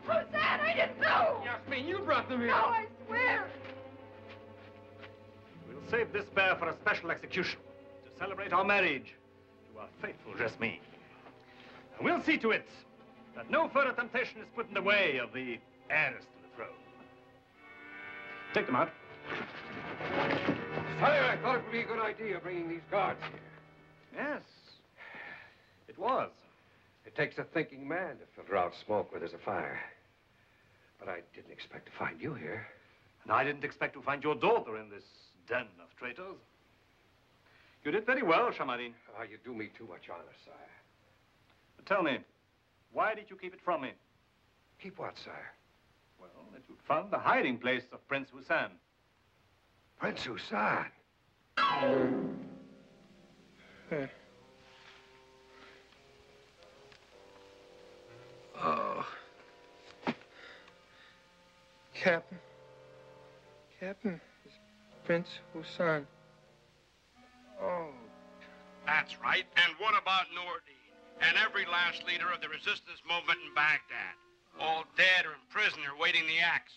Who's that? I didn't know! Yasmin, you brought them here. No, I swear. We'll save this bear for a special execution to celebrate our marriage to our faithful Jasmine. And we'll see to it that no further temptation is put in the way of the heiress to the throne. Take them out. Sire, I thought it would be a good idea bringing these guards here. Yes, it was. It takes a thinking man to filter out smoke where there's a fire. But I didn't expect to find you here. And I didn't expect to find your daughter in this den of traitors. You did very well, Shamarin. Ah, you do me too much honor, sire. But tell me, why did you keep it from me? Keep what, sire? Well, that you'd found the hiding place of Prince Hussein. Prince Hussein? Oh. Captain. Captain, it's Prince Hussein. Oh. That's right. And what about Noordin and every last leader of the resistance movement in Baghdad? All dead or in prison or waiting the axe.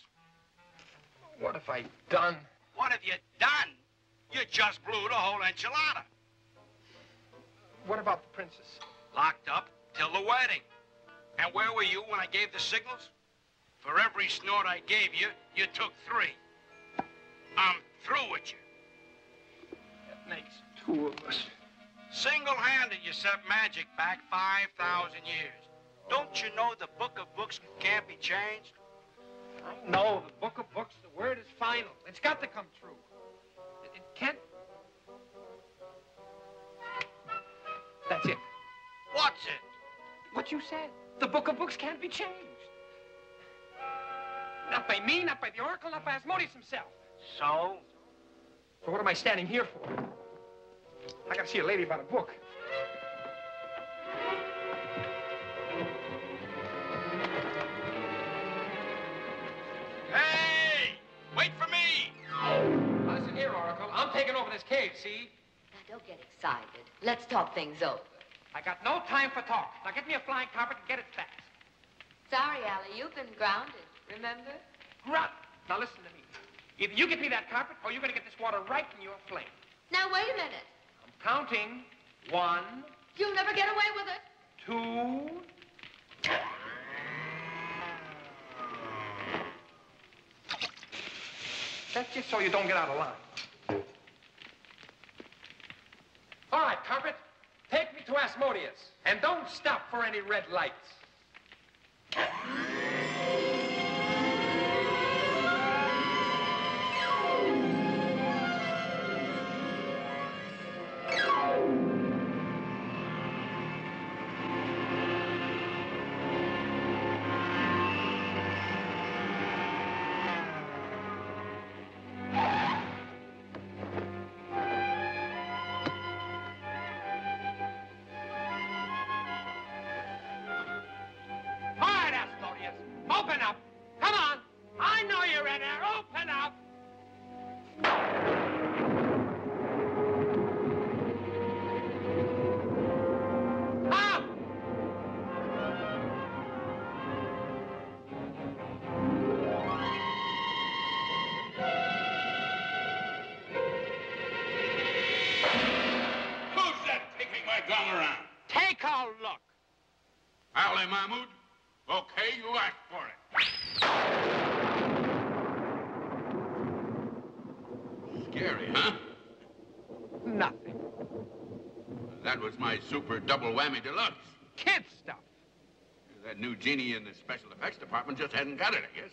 What have I done? What have you done? You just blew the whole enchilada. What about the princess? Locked up till the wedding. And where were you when I gave the signals? For every snort I gave you, you took 3. I'm through with you. That makes 2 of us. Single-handed, you set magic back 5,000 years. Don't you know the book of books can't be changed? I know, the book of books, the word is final. It's got to come true. It can't... That's it. What's it? What you said. The book of books can't be changed. Not by me, not by the oracle, not by Asmodeus himself. So? So what am I standing here for? I gotta see a lady about a book. Hey! Wait for me! Listen here, Oracle. I'm taking over this cave, see? Now, don't get excited. Let's talk things over. I got no time for talk. Now get me a flying carpet and get it fast. Sorry, Allie, you've been grounded, remember? Grunt. Now listen to me. Either you get me that carpet or you're gonna get this water right in your flame. Now, wait a minute. I'm counting. 1, You'll never get away with it. 2. That's just so you don't get out of line. All right, Carpet. Take me to Asmodeus. And don't stop for any red lights. Open up! Come on! I know you're in there! Open up! Up! Who's that taking my gun around? Take a look. Ali Mahmood? Okay, you asked for it. Scary, huh? Nothing. That was my super double whammy deluxe. Kid stuff. That new genie in the special effects department just hadn't got it, I guess.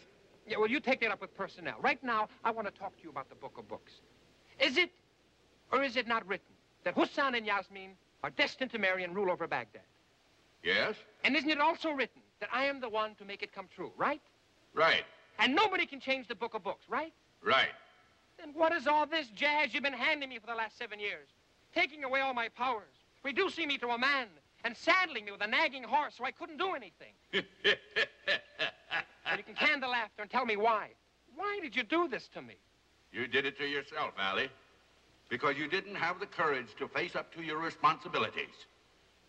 Yeah, well, you take that up with personnel. Right now, I want to talk to you about the book of books. Is it, or is it not written, that Hussein and Yasmin are destined to marry and rule over Baghdad? Yes? And isn't it also written that I am the one to make it come true, right? Right. And nobody can change the book of books, right? Right. Then what is all this jazz you've been handing me for the last 7 years? Taking away all my powers, reducing me to a man, and saddling me with a nagging horse so I couldn't do anything. And you can can the laughter and tell me why. Why did you do this to me? You did it to yourself, Ali. Because you didn't have the courage to face up to your responsibilities.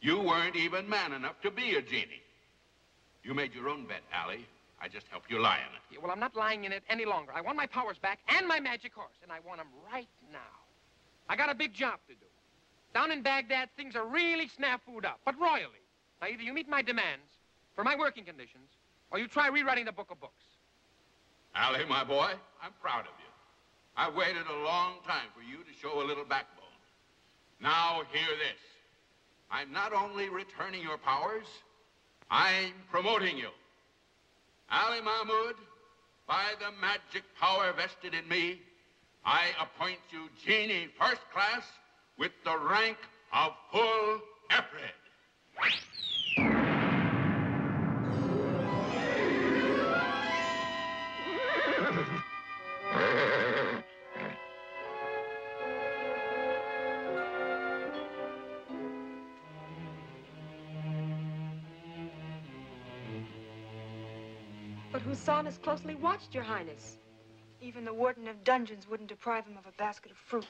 You weren't even man enough to be a genie. You made your own bet, Ali. I just helped you lie in it. Yeah, well, I'm not lying in it any longer. I want my powers back and my magic horse, and I want them right now. I got a big job to do. Down in Baghdad, things are really snafu'd up, but royally. Now, either you meet my demands for my working conditions, or you try rewriting the book of books. Ali, my boy, I'm proud of you. I've waited a long time for you to show a little backbone. Now, hear this. I'm not only returning your powers, I'm promoting you. Ali Mahmood, by the magic power vested in me, I appoint you genie first class with the rank of full Efred. But Hussein has closely watched, Your Highness. Even the warden of dungeons wouldn't deprive him of a basket of fruit.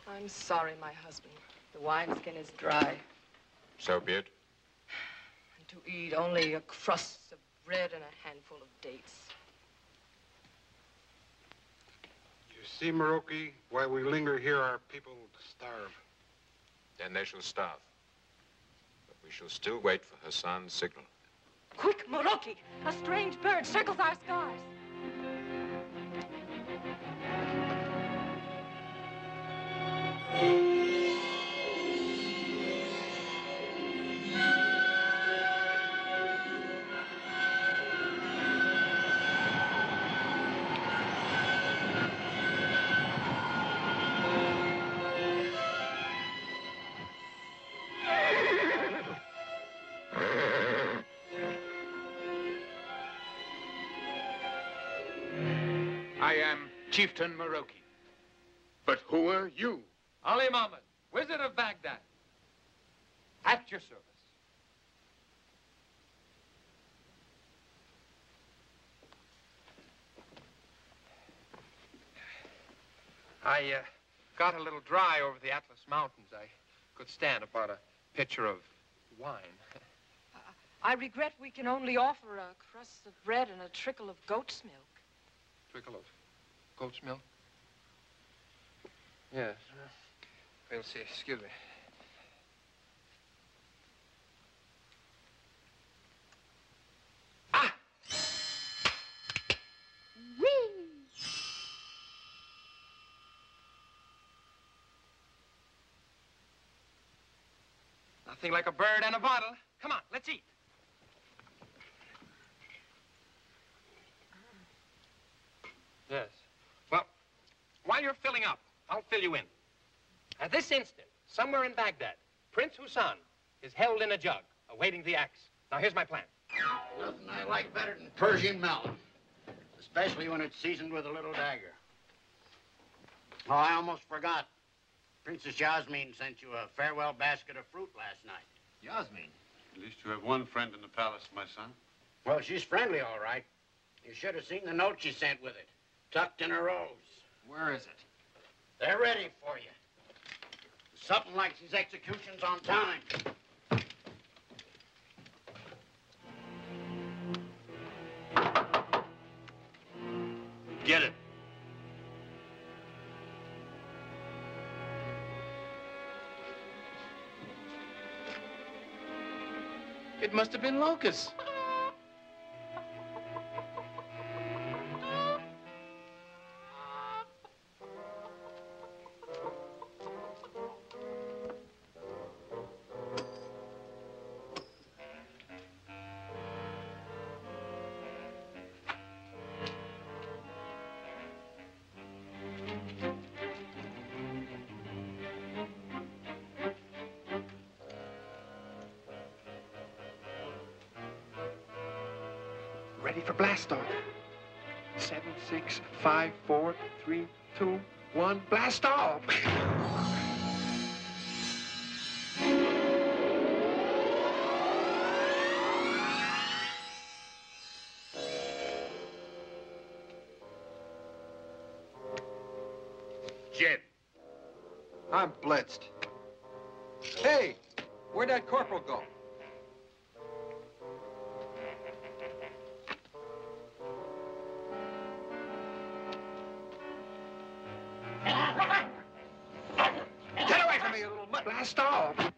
I'm sorry, my husband. The wineskin is dry. So be it. And to eat only a crust of bread and a handful of dates. You see, Maroki, while we linger here, our people starve. Then they shall starve. But we shall still wait for Hassan's signal. Quick, Maroki! A strange bird circles our skies. I am Chieftain Maroki. But who are you? Ali Mahmood, Wizard of Baghdad. At your service. I got a little dry over the Atlas Mountains. I could stand about a pitcher of wine. I regret we can only offer a crust of bread and a trickle of goat's milk. trickle of goat's milk? Yes. We'll see. Excuse me. Nothing like a bird and a bottle. Come on, let's eat. Yes. Well, while you're filling up, I'll fill you in. At this instant, somewhere in Baghdad, Prince Hassan is held in a jug, awaiting the axe. Now, here's my plan. Nothing I like better than Persian melon, especially when it's seasoned with a little dagger. Oh, I almost forgot. Princess Yasmin sent you a farewell basket of fruit last night. Yasmin? At least you have one friend in the palace, my son. Well, she's friendly, all right. You should have seen the note she sent with it, tucked in her robes. Where is it? They're ready for you. Something like these executions on time. Get it. It must have been locusts. Ready for blast off. 7, 6, 5, 4, 3, 2, 1, blast off! Jim. I'm blitzed. Hey, where'd that corporal go? Get away from me, you little mutt. Blast off! The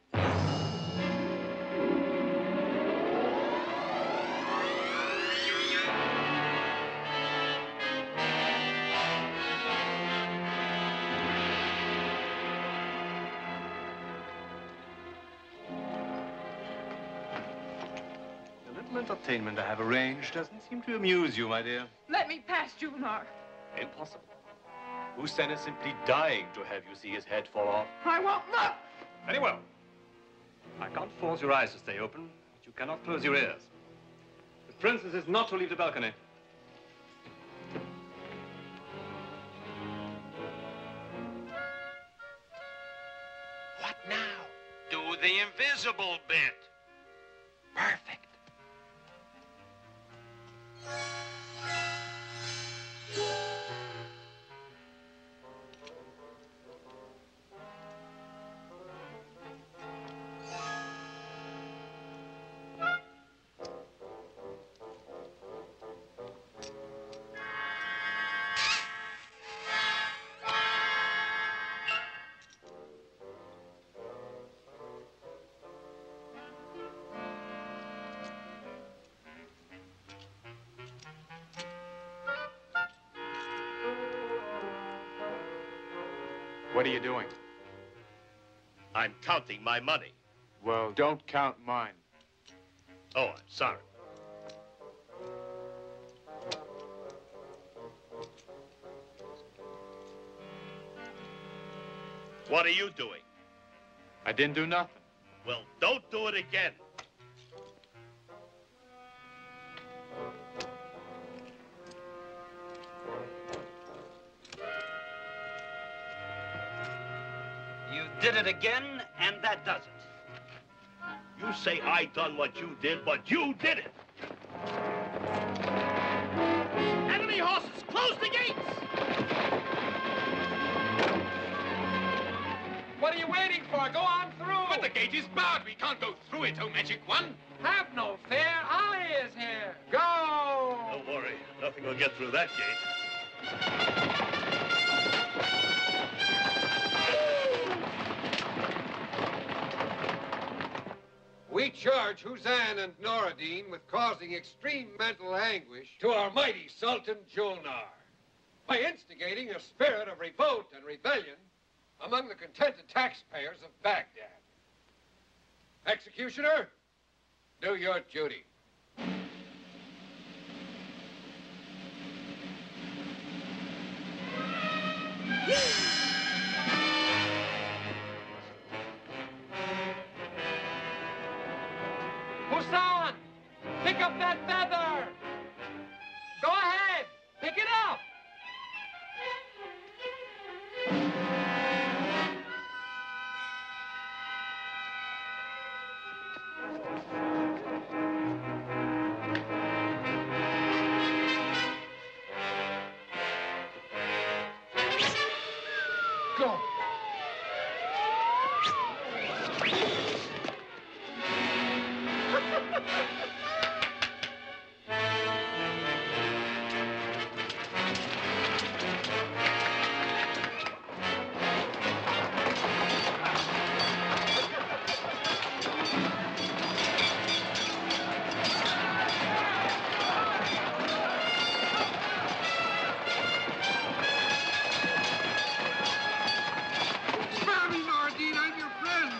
little entertainment I have arranged doesn't seem to amuse you, my dear. Let me pass, Julnar. Impossible. Hussein is simply dying to have you see his head fall off. I won't look. Very well. I can't force your eyes to stay open, but you cannot close your ears. The princess is not to leave the balcony. What now? Do the invisible bit. Perfect. What are you doing? I'm counting my money. Well, don't count mine. Oh, I'm sorry. What are you doing? I didn't do nothing. Well, don't do it again. You did it again, and that does it. You say I done what you did, but you did it. Enemy horses, close the gates! What are you waiting for? Go on through. But the gate is barred. We can't go through it, oh magic one. Have no fear. Ali is here. Go. Don't worry. Nothing will get through that gate. We charge Huzan and Noradin with causing extreme mental anguish to our mighty Sultan Julnar by instigating a spirit of revolt and rebellion among the contented taxpayers of Baghdad. Executioner, do your duty. Husan, pick up that feather. Go ahead, pick it up. Go. Spare me, Noradin, I'm your friend.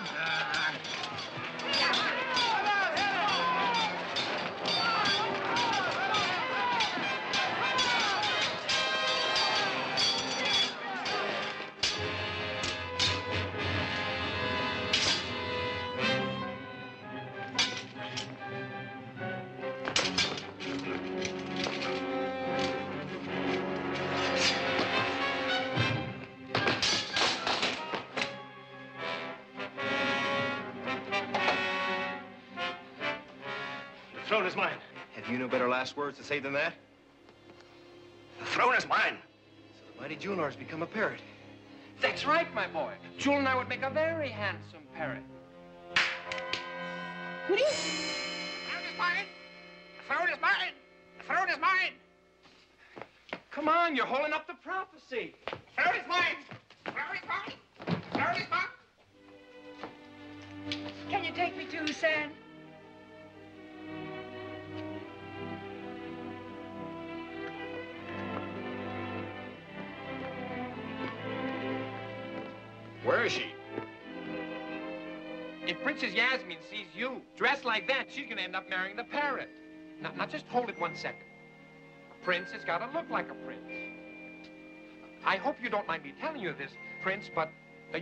The throne is mine. Have you no better last words to say than that? The throne is mine. So the mighty Julnar's become a parrot. That's right, my boy. Jewel and I would make a very handsome parrot. The throne is mine. The throne is mine. The throne is mine. Come on, you're holding up the prophecy. The throne is mine. The throne is mine. The throne is mine. Can you take me to Hussein? Where is she? If Princess Yasmin sees you dressed like that, she's gonna end up marrying the parrot. Now just hold it 1 second. A prince has gotta look like a prince. I hope you don't mind me telling you this, Prince, but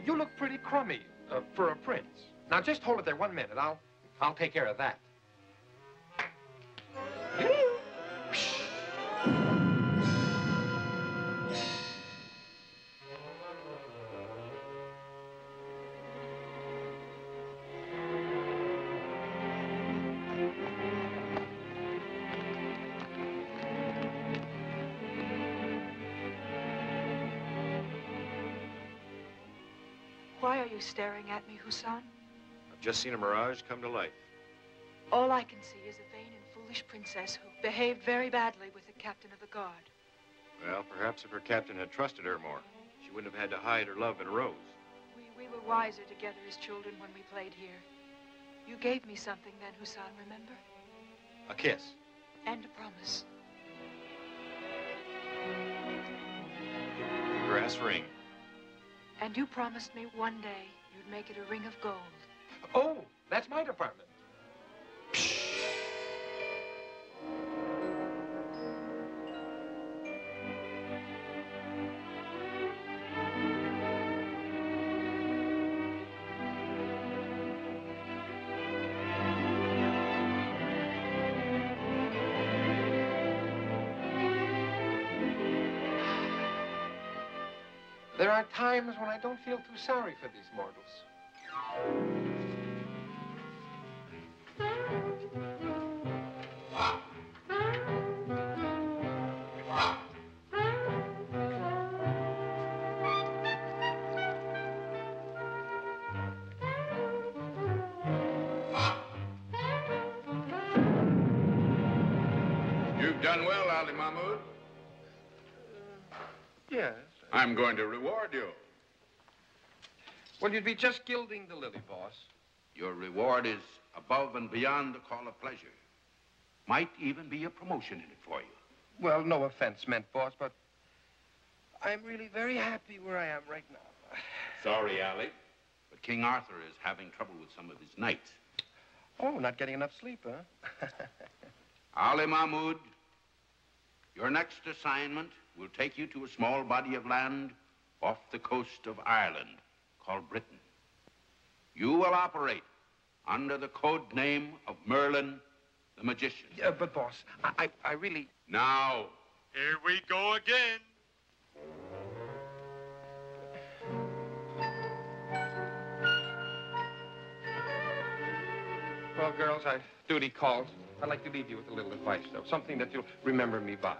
you look pretty crummy for a prince. Now just hold it there 1 minute. I'll take care of that. Why are you staring at me, Hussein? I've just seen a mirage come to life. All I can see is a vain and foolish princess who behaved very badly with the captain of the guard. Well, perhaps if her captain had trusted her more, she wouldn't have had to hide her love in a rose. We were wiser together as children when we played here. You gave me something then, Hussein, remember? A kiss. And a promise. A brass ring. And you promised me one day you'd make it a ring of gold. Oh, that's my department. There are times when I don't feel too sorry for these mortals. You've done well, Ali Mahmood. Yes. I'm going to reward you. Well, you'd be just gilding the lily, boss. Your reward is above and beyond the call of pleasure. Might even be a promotion in it for you. Well, no offense meant, boss, but I'm really very happy where I am right now. Sorry, Ali, but King Arthur is having trouble with some of his knights. Oh, not getting enough sleep, huh? Ali Mahmood, your next assignment will take you to a small body of land off the coast of Ireland called Britain. You will operate under the code name of Merlin the Magician. Yeah, but boss, I really... Now, here we go again. Well, girls, duty calls. I'd like to leave you with a little advice, though. Something that you'll remember me by.